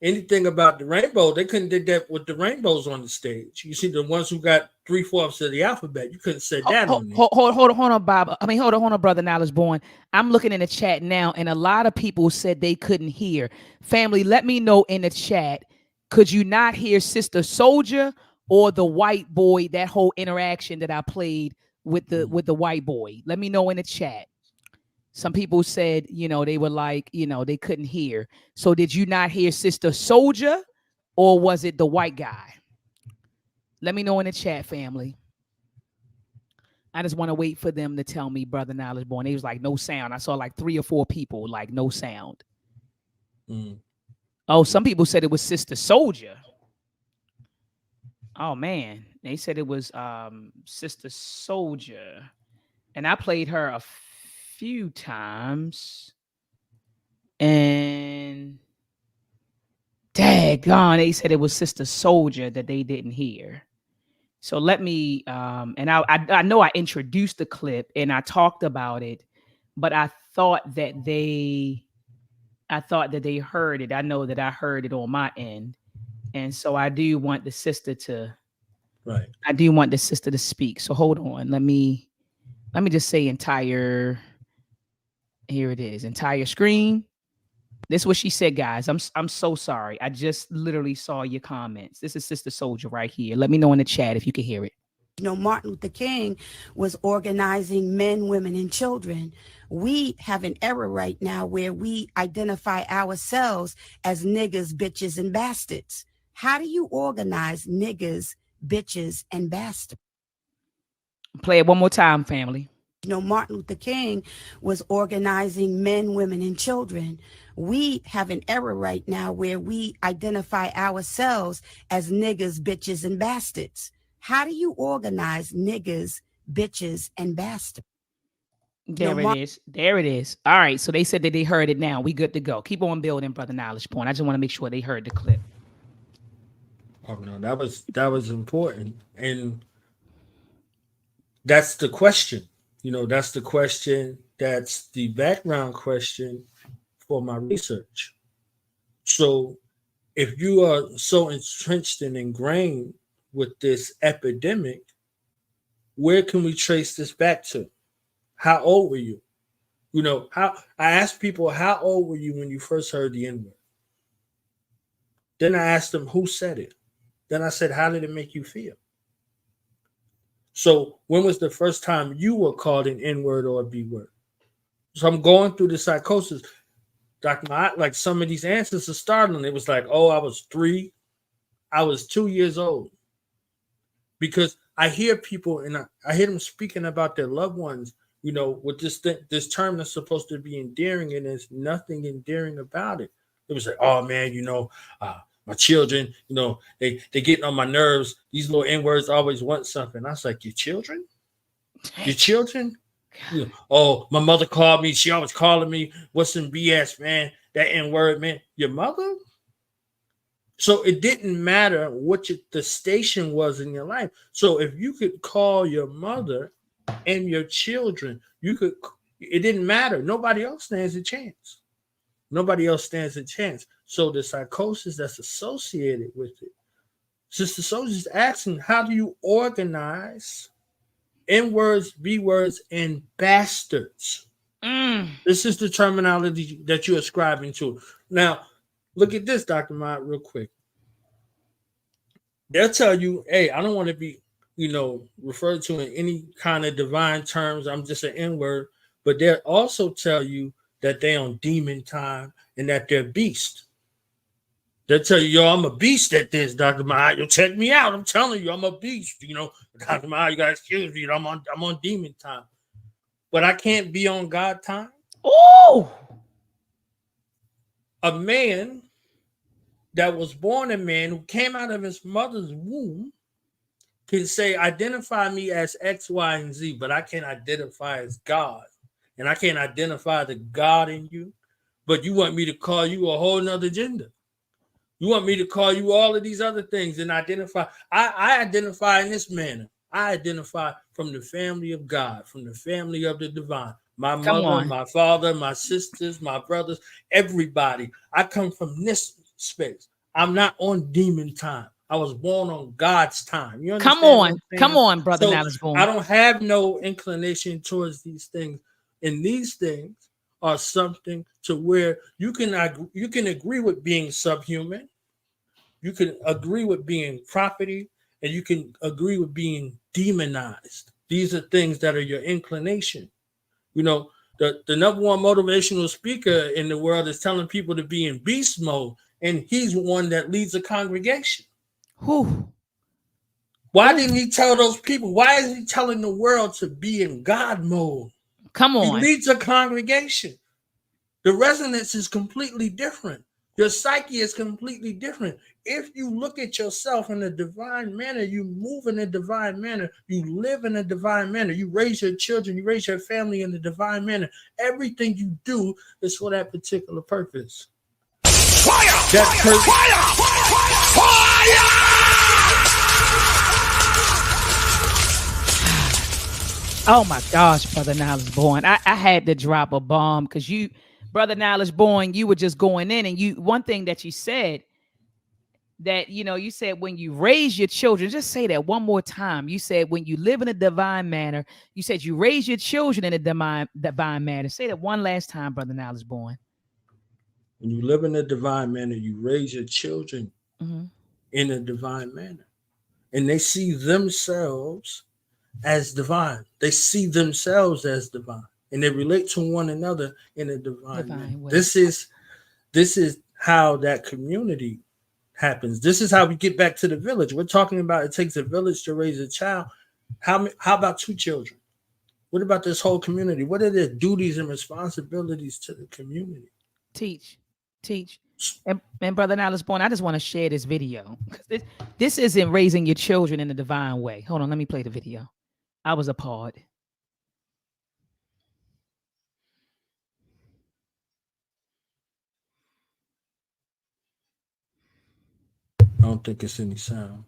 E: anything about the rainbow. They couldn't did that with the rainbows on the stage. You see, the ones who got 3/4 of the alphabet, you couldn't say that on there.
A: Hold on, Bob. Hold on, brother Knowledge Born. I'm looking in the chat now, and a lot of people said they couldn't hear. Family, let me know in the chat. Could you not hear Sister Soulja or the white boy? That whole interaction that I played with the white boy. Let me know in the chat. Some people said, they were like, they couldn't hear. So did you not hear Sister Soulja, or was it the white guy? Let me know in the chat, family. I just want to wait for them to tell me, Brother Knowledge Born. They was like, no sound. I saw like 3 or 4 people, like, no sound. Oh, some people said it was Sister Soulja. Oh, man. They said it was Sister Soulja. And I played her a few times. And daggone, they said it was Sister Soulja that they didn't hear. So let me, and I know I introduced the clip and I talked about it, but I thought that they heard it. I know that I heard it on my end. And so I do want the sister to,
E: right.
A: I do want the sister to speak. So hold on. Let me just say entire, here it is, entire screen. This is what she said, guys. I'm so sorry. I just literally saw your comments. This is Sister Soulja right here. Let me know in the chat if you can hear it.
F: Martin Luther King was organizing men, women, and children. We have an era right now where we identify ourselves as niggas, bitches, and bastards. How do you organize niggas, bitches, and bastards?
A: Play it one more time, family.
F: Martin Luther King was organizing men, women, and children. We have an era right now where we identify ourselves as niggas, bitches, and bastards. How do you organize niggas, bitches, and bastards?
A: There it is. There it is. All right. So they said that they heard it now. We good to go. Keep on building, Brother Knowledge Point. I just want to make sure they heard the clip.
E: Oh no, that was important. And that's the question. That's the question. That's the background question for my research. So if you are so entrenched and ingrained with this epidemic, where can we trace this back to? How old were you? How I asked people, how old were you when you first heard the N-word? Then I asked them who said it. Then I said, how did it make you feel? So when was the first time you were called an N-word or a B-word? So I'm going through the psychosis. Dr. Maat, like some of these answers are startling. It was like, oh, I was 3. I was 2 years old. Because I hear people and I hear them speaking about their loved ones, with this term that's supposed to be endearing, and there's nothing endearing about it. It was like, oh man, my children, they getting on my nerves. These little N-words always want something. I was like, your children? Your children? Oh, my mother called me. She always calling me. What's some BS, man? That N-word, man. Your mother? So it didn't matter what the station was in your life. So if you could call your mother and your children, it didn't matter. Nobody else stands a chance. Nobody else stands a chance. So the psychosis that's associated with it. Sister Soulja's asking, how do you organize N-words, B-words, and bastards? This is the terminology that you're ascribing to. Now, look at this, Dr. Maat, real quick. They'll tell you, hey, I don't want to be, referred to in any kind of divine terms. I'm just an N-word. But they'll also tell you that they're on demon time and that they're beast. They'll tell you, yo, I'm a beast at this, Dr. Maat. You'll check me out. I'm telling you, I'm a beast. You know, Dr. Maat, you gotta excuse me. I'm on demon time. But I can't be on God time.
A: Oh,
E: A man that was born a man who came out of his mother's womb can say, identify me as X, Y, and Z, but I can't identify as God. And I can't identify the God in you. But you want me to call you a whole nother gender. You want me to call you all of these other things and identify. I identify in this manner. I identify from the family of God, from the family of the divine. My mother, my father, my sisters, my brothers, everybody. I come from this space. I'm not on demon time. I was born on God's time. You understand?
A: Come on, brother.
E: So
A: Knowledge born.
E: I don't have no inclination towards these things. And these things are something to where you can agree with being subhuman. You can agree with being property, and you can agree with being demonized. These are things that are your inclination. You know, the number one motivational speaker in the world is telling people to be in beast mode, and he's one that leads a congregation.
A: Whew.
E: Why didn't he tell those people? Why is he telling the world to be in God mode?
A: Come on.
E: He leads a congregation. The resonance is completely different. Your psyche is completely different. If you look at yourself in a divine manner, you move in a divine manner, you live in a divine manner, you raise your children, you raise your family in a divine manner. Everything you do is for that particular purpose.
C: Fire!
A: Oh my gosh, brother Knowledge Born. I had to drop a bomb because you, brother Knowledge Born, you were just going in, and you, one thing that you said, that, you know, you said when you raise your children, just say that one more time. You said when you live in a divine manner, you said you raise your children in a divine manner. Say that one last time, brother Knowledge Born.
E: When you live in a divine manner, you raise your children in a divine manner. And they see themselves as divine. They see themselves as divine. And they relate to one another in a divine manner.
A: Way.
E: This is how that community happens. This is how we get back to the village. We're talking about it takes a village to raise a child. How about 2 children? What about this whole community? What are their duties and responsibilities to the community?
A: Teach. And brother Knowledge Born, I just want to share this video. This isn't raising your children in a divine way. Hold on, let me play the video. I was appalled.
E: I don't think it's any sound.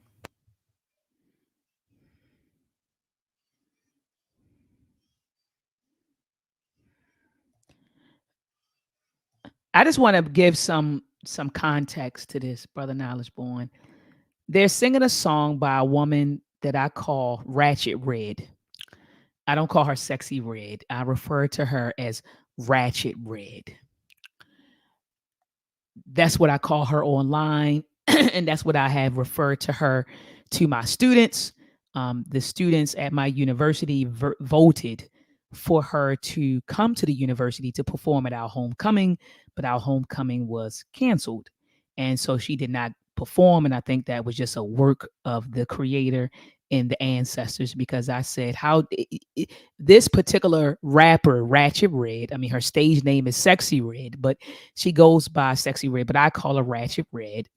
A: I just want to give some context to this, brother Knowledge Born. They're singing a song by a woman that I call Ratchet Red. I don't call her Sexy Red. I refer to her as Ratchet Red. That's what I call her online, and that's what I have referred to her to my students. The students at my university voted for her to come to the university to perform at our homecoming, but our homecoming was canceled. And so she did not perform. And I think that was just a work of the creator and the ancestors, because I said, how this particular rapper, Ratchet Red, I mean, her stage name is Sexy Red, but she goes by Sexy Red, but I call her Ratchet Red.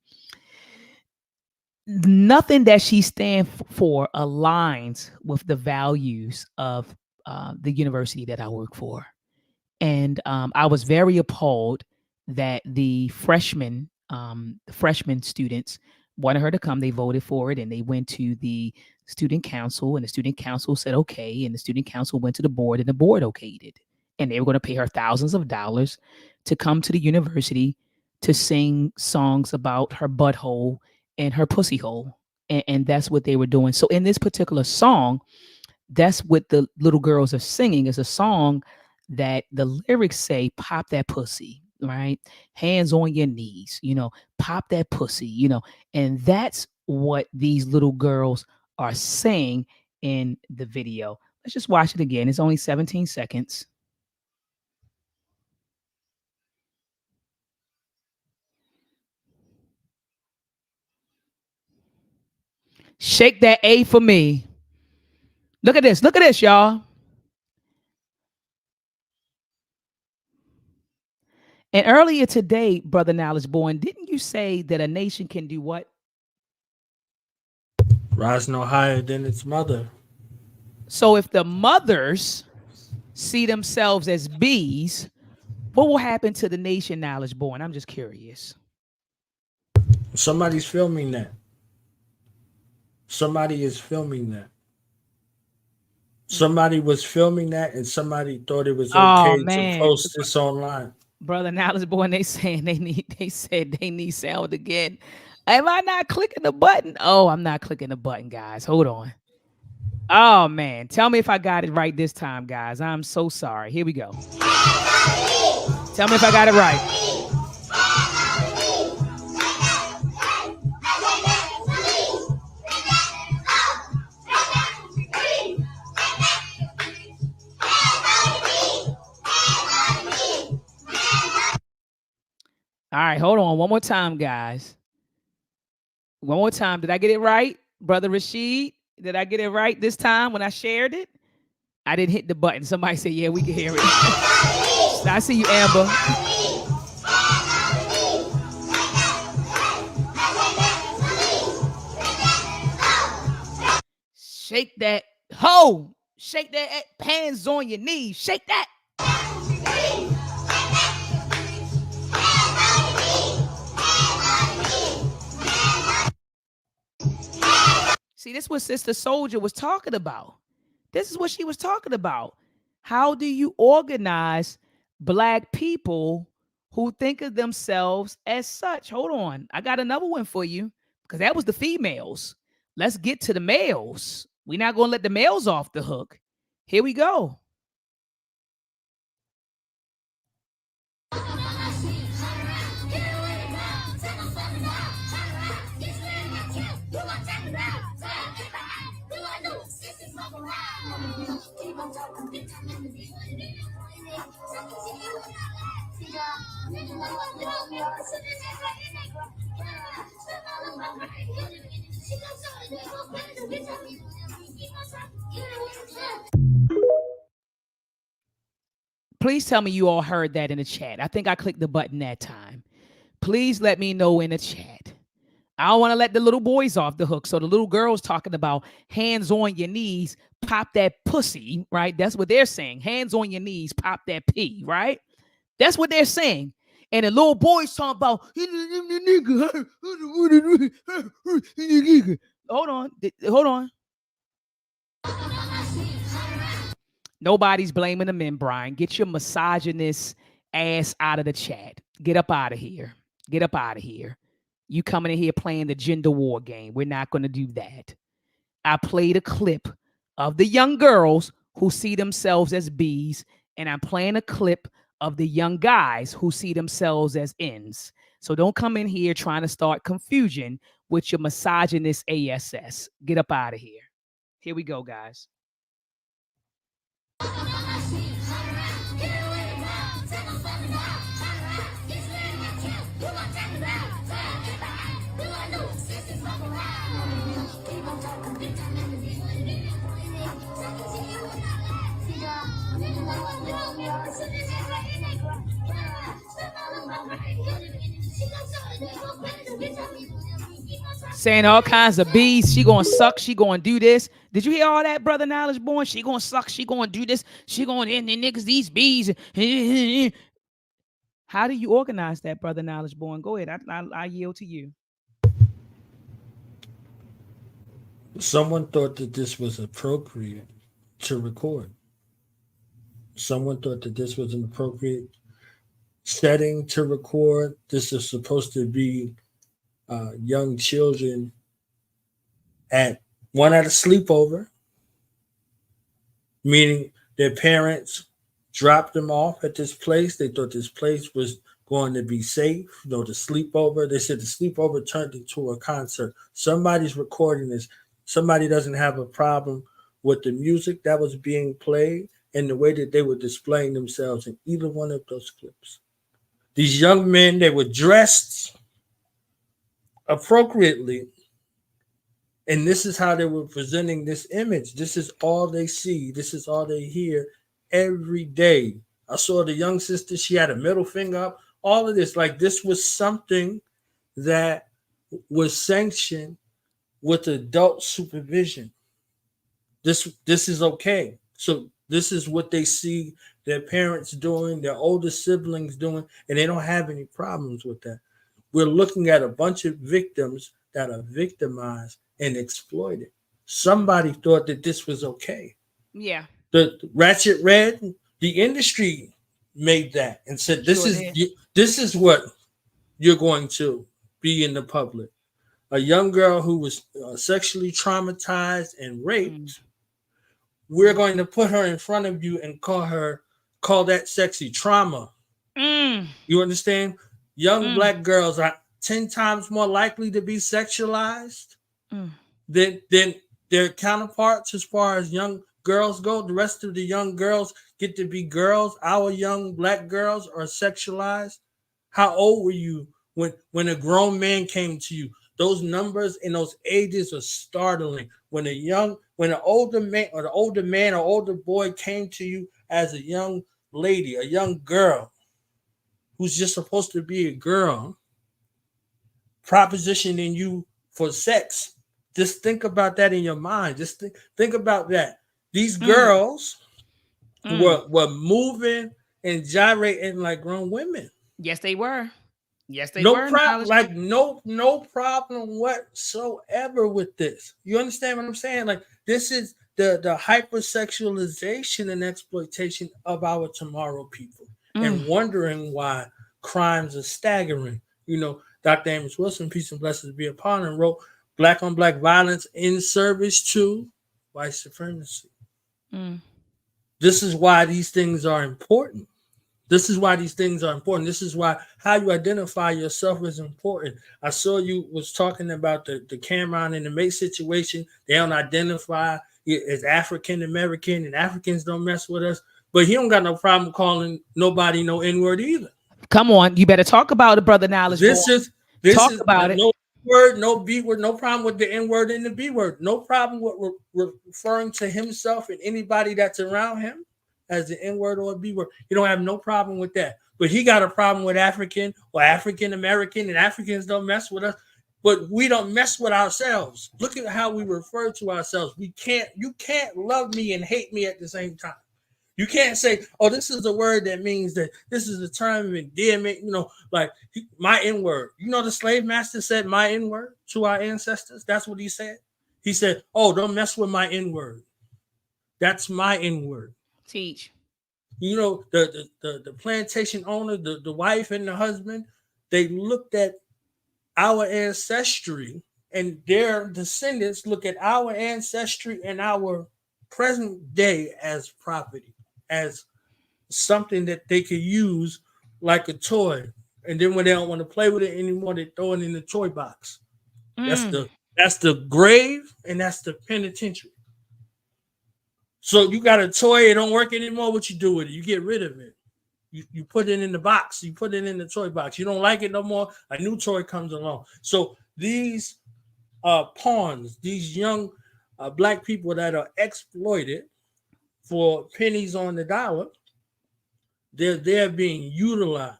A: Nothing that she stands for aligns with the values of the university that I work for. And I was very appalled that the freshman students wanted her to come. They voted for it, and they went to the student council, and the student council said okay, and the student council went to the board, and the board okayed it. And they were going to pay her thousands of dollars to come to the university to sing songs about her butthole and her pussy hole. And that's what they were doing. So in this particular song, that's what the little girls are singing, is a song that the lyrics say, pop that pussy, right? Hands on your knees, pop that pussy, and that's what these little girls are saying in the video. Let's just watch it again. It's only 17 seconds. Shake that A for me. Look at this. Look at this, y'all. And earlier today, Brother Knowledge Born, didn't you say that a nation can do what?
E: Rise no higher than its mother.
A: So if the mothers see themselves as bees, what will happen to the nation, Knowledge Born? I'm just curious.
E: Somebody's filming that. Somebody is filming that. Somebody was filming that, and somebody thought it was
A: Oh
E: okay to
A: man,
E: post this online.
A: Brother Knowledge Born, they saying they said they need sound again. Am I not clicking the button? Oh, I'm not clicking the button, guys. Hold on. Oh man, tell me if I got it right this time, guys. I'm so sorry. Here we go. Tell me if I got it right. All right, hold on. One more time, guys. One more time. Did I get it right? Brother Rashid, did I get it right this time when I shared it? I didn't hit the button. Somebody said, yeah, we can hear it. I see you, Amber. Shake that. Ho! Shake that. Hands on your knees. Shake that. See, this is what Sister Soulja was talking about. This is what she was talking about. How do you organize Black people who think of themselves as such? Hold on. I got another one for you because that was the females. Let's get to the males. We're not going to let the males off the hook. Here we go. Please tell me you all heard that in the chat. I think I clicked the button that time. Please let me know in the chat. I don't want to let the little boys off the hook. So the little girls talking about hands on your knees, pop that pussy, right? That's what they're saying. Hands on your knees, pop that pee, right? That's what they're saying. And the little boys talking about, hold on, hold on. Nobody's blaming the men, Brian. Get your misogynist ass out of the chat. Get up out of here. Get up out of here. You coming in here playing the gender war game. We're not going to do that. I played a clip of the young girls who see themselves as bees, and I'm playing a clip of the young guys who see themselves as ends. So don't come in here trying to start confusion with your misogynist ASS. Get up out of here. Here we go, guys. Saying all kinds of bees. She gonna suck. She gonna do this. Did you hear all that, Brother Knowledge Born? She gonna suck. She gonna do this. She gonna end the niggas these bees. How do you organize that, Brother Knowledge Born? Go ahead. I yield to you.
E: Someone thought that this was appropriate to record. Someone thought that this was an appropriate setting to record. This is supposed to be young children at a sleepover, meaning their parents dropped them off at this place. They thought this place was going to be safe. You know, the sleepover. They said the sleepover turned into a concert. Somebody's recording this. Somebody doesn't have a problem with the music that was being played and the way that they were displaying themselves in either one of those clips. These young men, they were dressed appropriately, And this is how they were presenting this image. This is all they see. This is all they hear every day. I saw the young sister, she had a middle finger up. All of this, like this was something that was sanctioned with adult supervision. This is okay. So this is what they see their parents doing, their older siblings doing, and they don't have any problems with that. We're looking at a bunch of victims that are victimized and exploited. Somebody thought that this was okay.
A: Yeah.
E: The Ratchet Red, the industry made that and said this is what you're going to be in the public. A young girl who was sexually traumatized and raped. We're going to put her in front of you and call that sexy trauma. You understand? Young black girls are 10 times more likely to be sexualized than their counterparts as far as young girls go. The rest of the young girls get to be girls. Our young black girls are sexualized. How old were you when a grown man came to you? Those numbers and those ages are startling. When an older man or older boy came to you as a young lady, a young girl who's just supposed to be a girl, propositioning you for sex. Just think about that in your mind. Just think about that. These girls were moving and gyrating like grown women.
A: Yes, they were. Yes, they
E: No
A: were.
E: problem, like no problem whatsoever with this. You understand what I'm saying? Like this is the hypersexualization and exploitation of our tomorrow people, and wondering why crimes are staggering. You know, Dr. Amos Wilson, peace and blessings be upon him, wrote Black on Black violence in service to white supremacy. This is why these things are important. This is why these things are important. This is why how you identify yourself is important. I saw you was talking about the Cameron and the Mate situation. They don't identify as African American, and Africans don't mess with us. But he don't got no problem calling nobody no N-word either.
A: Come on, you better talk about it, brother Knowledge.
E: This is
A: about it.
E: No word, no B word, no problem with the N-word and the B word. No problem with referring to himself and anybody that's around him as the N-word or a B-word. You don't have no problem with that. But he got a problem with African or African American, and Africans don't mess with us. But we don't mess with ourselves. Look at how we refer to ourselves. You can't love me and hate me at the same time. You can't say, oh, this is a word that means that this is a term of endearment, you know, like my N-word. You know, the slave master said my N-word to our ancestors. That's what he said. He said, oh, don't mess with my N-word. That's my N-word.
A: Teach.
E: You know, the plantation owner, the wife and the husband, they looked at our ancestry, and their descendants look at our ancestry and our present day as property, as something that they could use like a toy. And then when they don't want to play with it anymore, they throw it in the toy box. That's the grave, and that's the penitentiary. So you got a toy, it don't work anymore. What you do with it? You get rid of it. You put it in the box. You put it in the toy box. You don't like it no more. A new toy comes along. So these pawns, these young black people that are exploited for pennies on the dollar, they're being utilized.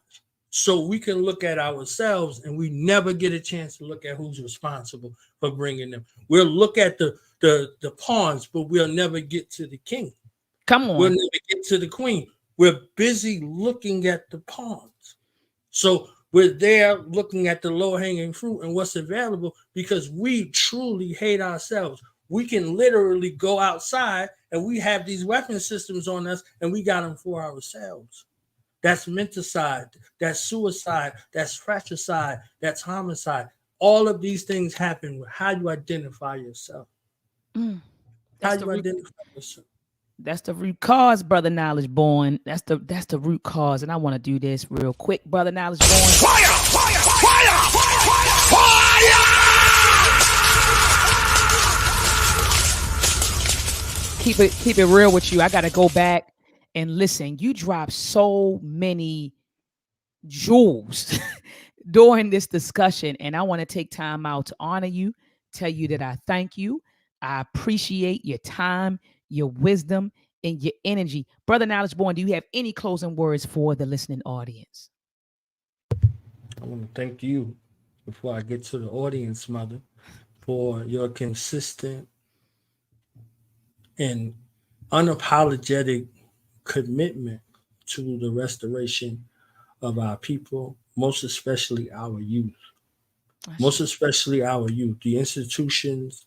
E: So we can look at ourselves, and we never get a chance to look at who's responsible for bringing them. We'll look at the pawns, but we'll never get to the king.
A: Come on.
E: We'll never get to the queen. We're busy looking at the pawns. So we're there looking at the low-hanging fruit and what's available, because we truly hate ourselves. We can literally go outside and we have these weapon systems on us, and we got them for ourselves. That's menticide, that's suicide, that's fratricide, that's homicide. All of these things happen with how you identify yourself. How you identify yourself.
A: That's the root cause, brother Knowledge Born. That's the root cause. And I want to do this real quick, brother Knowledge Born.
C: Fire! Fire! Fire! Fire!
A: Keep it real with you. I gotta go back and listen. You dropped so many jewels during this discussion, and I want to take time out to honor you, tell you that I thank you. I appreciate your time, your wisdom, and your energy. Brother Knowledge Born, do you have any closing words for the listening audience?
E: I want to thank you before I get to the audience, mother, for your consistent and unapologetic commitment to the restoration of our people, most especially our youth, most especially our youth, the institutions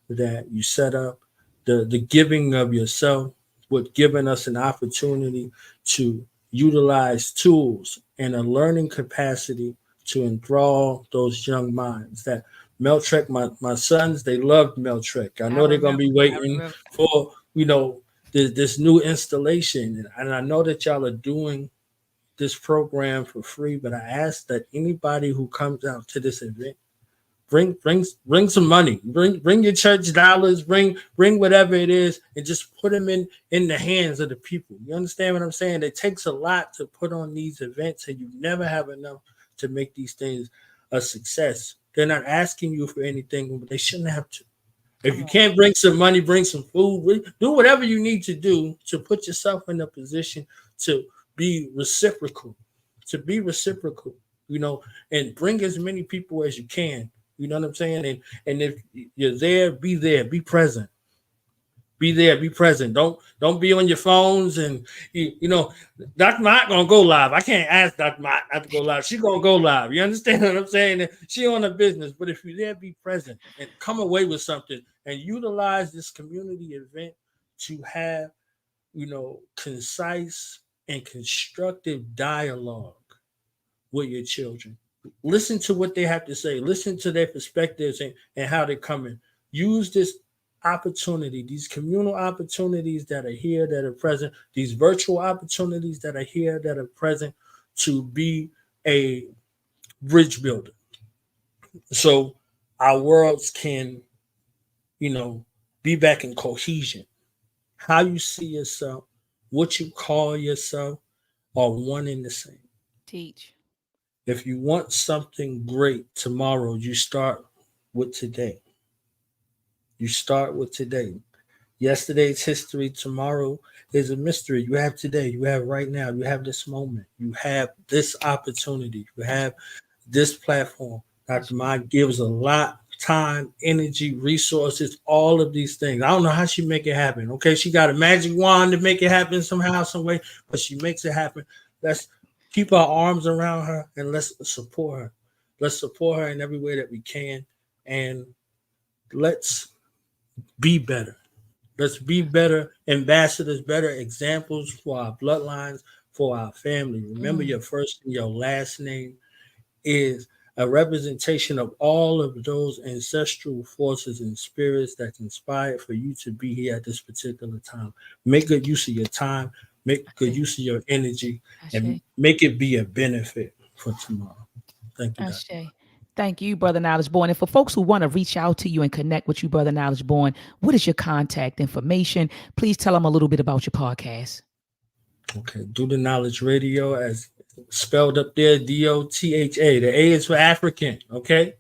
E: that you set up, the giving of yourself, with giving us an opportunity to utilize tools and a learning capacity to enthrall those young minds. That MELTREK, my sons, they loved MELTREK. I
A: I
E: know they're gonna
A: remember.
E: be
A: I
E: waiting
A: remember.
E: for this new installation, and I know that y'all are doing this program for free. But I ask that anybody who comes out to this event bring some money, bring your church dollars, bring whatever it is, and just put them in the hands of the people. You understand what I'm saying? It takes a lot to put on these events, and you never have enough to make these things a success. They're not asking you for anything, but they shouldn't have to. If
A: Come
E: you
A: on.
E: can't bring some money, bring some food. Do whatever you need to do to put yourself in a position to be reciprocal, to be reciprocal, and bring as many people as you can. You know what I'm saying? And if you're there, be present. Be there, be present. Don't be on your phones and Dr. Maat gonna go live. I can't ask Dr. Maat not to go live. She gonna go live. You understand what I'm saying? She on her business. But if you're there, be present and come away with something and utilize this community event to have, concise and constructive dialogue with your children. Listen to what they have to say. Listen to their perspectives and how they're coming. Use this opportunity, these communal opportunities that are here, that are present, these virtual opportunities that are here, that are present, to be a bridge builder. So our worlds can, be back in cohesion. How you see yourself, what you call yourself, are one and the same.
A: Teach.
E: If you want something great tomorrow, you start with today. You start with today. Yesterday's history, tomorrow is a mystery. You have today, you have right now, you have this moment, you have this opportunity, you have this platform. Dr. Maat gives a lot time, energy, resources, all of these things. I don't know how she make it happen. Okay, she got a magic wand to make it happen somehow, some way, but she makes it happen. Let's keep our arms around her and let's support her. Let's support her in every way that we can, and let's be better. Let's be better ambassadors, better examples for our bloodlines, for our family. Remember, your first and your last name is a representation of all of those ancestral forces and spirits that conspired for you to be here at this particular time. Make good use of your time, make good use of your energy, and
A: Ashe.
E: make it be a benefit for tomorrow. Thank you, Dr.
A: Ashe. Thank you, Brother Knowledge Born. And for folks who want to reach out to you and connect with you, Brother Knowledge Born, what is your contact information? Please tell them a little bit about your podcast.
E: Okay, do the knowledge radio as spelled up there, DOTHA. The A is for African, okay?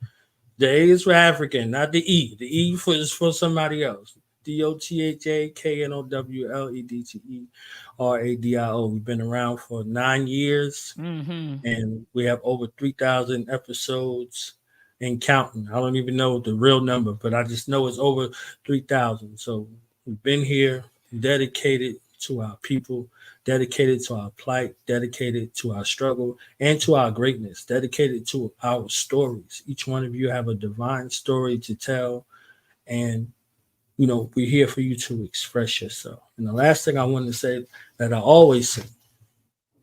E: The A is for African, not the E. The E is for somebody else. DOTHA KNOWLEDTERADIO. We've been around for 9 years, and we have over 3,000 episodes and counting. I don't even know the real number, but I just know it's over 3,000. So we've been here, dedicated to our people, dedicated to our plight, dedicated to our struggle, and to our greatness, dedicated to our stories. Each one of you have a divine story to tell, and we're here for you to express yourself. And the last thing I want to say that I always say,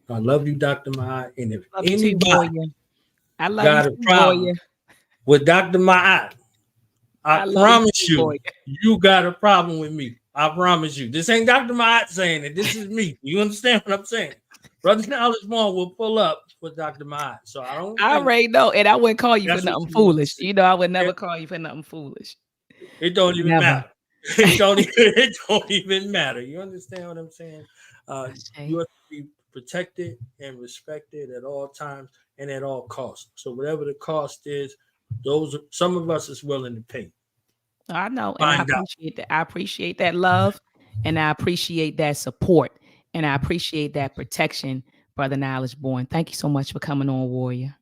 E: I love you, Dr. Maat, and if
A: Love you too,
E: anybody
A: warrior. I love you
E: got a
A: too,
E: problem
A: warrior.
E: with Dr. Maat, I
A: I love you
E: promise
A: too,
E: you,
A: warrior.
E: you got a problem with me. I promise you. This ain't Dr. Maat saying it. This is me. You understand what I'm saying? Brother Knowledge Born will pull up for Dr. Maat. So I don't
A: I
E: think
A: already know, and I wouldn't call you for
E: that's what
A: nothing
E: you want to
A: foolish.
E: see.
A: I would never
E: Okay?
A: call you for nothing foolish.
E: It don't even
A: Never.
E: matter. It don't even matter. You understand what I'm saying? You
A: Ashe.
E: have to be protected and respected at all times and at all costs. So whatever the cost is, some of us is willing to pay.
A: I know, and I
E: Find out.
A: appreciate that. I appreciate that love, and I appreciate that support, and I appreciate that protection, Brother Knowledge Born. Thank you so much for coming on, Warrior.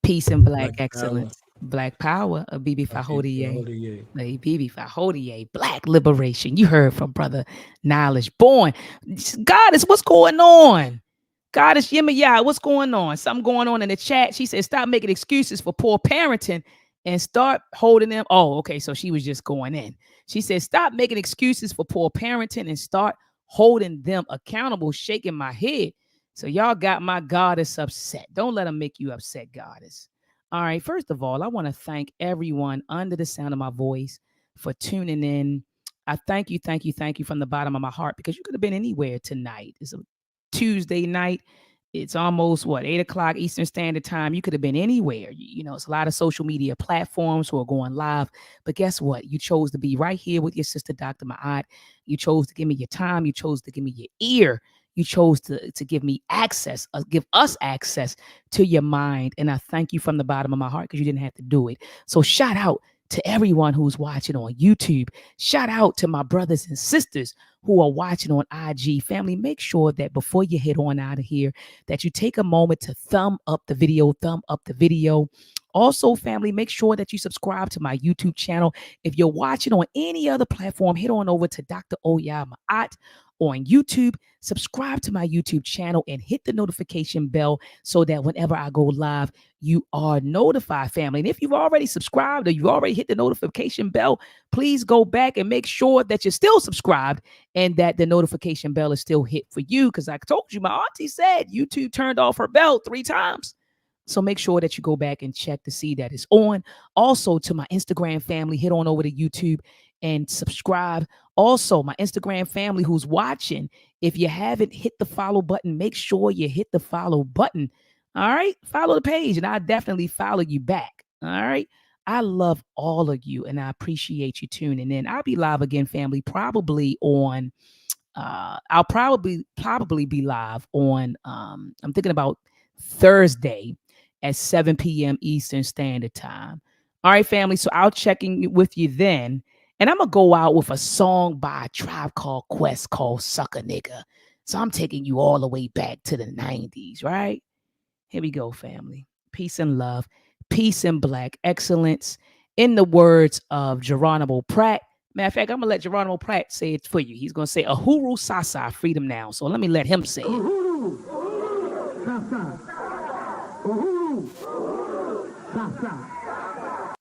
A: Peace and black
E: Black power.
A: excellence. Black power of Bibi Fahodier.
E: Fahodier.
A: Bibi Fahodier. Black liberation. You heard from Brother Knowledge Born. Goddess, what's going on? Goddess Yemaya, what's going on? Something going on in the chat. She said, stop making excuses for poor parenting and start holding them. Oh, okay. So she was just going in. She said, stop making excuses for poor parenting and start holding them accountable, shaking my head. So y'all got my goddess upset. Don't let them make you upset, goddess. All right. First of all, I want to thank everyone under the sound of my voice for tuning in. I thank you from the bottom of my heart, because you could have been anywhere tonight. It's a Tuesday night. It's almost 8 o'clock Eastern Standard Time. You could have been anywhere. You know, it's a lot of social media platforms who are going live. But guess what? You chose to be right here with your sister, Dr. Maat. You chose to give me your time. You chose to give me your ear. You chose to give me access, give us access to your mind. And I thank you from the bottom of my heart, because you didn't have to do it. So shout out to everyone who's watching on YouTube. Shout out to my brothers and sisters who are watching on IG. Family, make sure that before you head on out of here, that you take a moment to thumb up the video. Also, family, make sure that you subscribe to my YouTube channel. If you're watching on any other platform, head on over to Dr. Maat on YouTube. Subscribe to my YouTube channel and hit the notification bell so that whenever I go live, you are notified, family. And if you've already subscribed or you've already hit the notification bell, please go back and make sure that you're still subscribed and that the notification bell is still hit for you. Because I told you, my auntie said YouTube turned off her bell 3 times. So make sure that you go back and check to see that it's on. Also, to my Instagram family, head on over to YouTube and subscribe. Also, my Instagram family who's watching, if you haven't hit the follow button, make sure you hit the follow button. All right. Follow the page and I'll definitely follow you back. All right. I love all of you and I appreciate you tuning in. I'll be live again, family, probably on I'll probably be live on I'm thinking about Thursday at 7 p.m. Eastern Standard Time. All right, family. So I'll check in with you then. And I'm going to go out with a song by a Tribe Called Quest called Sucker Nigga. So I'm taking you all the way back to the 90s, right? Here we go, family. Peace and love. Peace and black excellence. In the words of Geronimo Pratt. Matter of fact, I'm going to let Geronimo Pratt say it for you. He's going to say, Uhuru Sasa, freedom now. So let me let him say it.
C: Uhuru Sasa. Uhuru Sasa.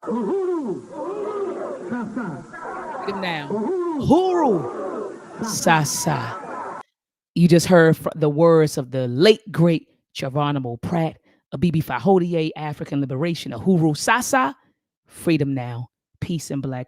C: Uhuru Sasa.
A: Freedom now. Uhuru Sasa. You just heard the words of the late, great Geronimo Pratt, a Bibi Fahodier, African liberation, Uhuru Sasa, freedom now, peace and black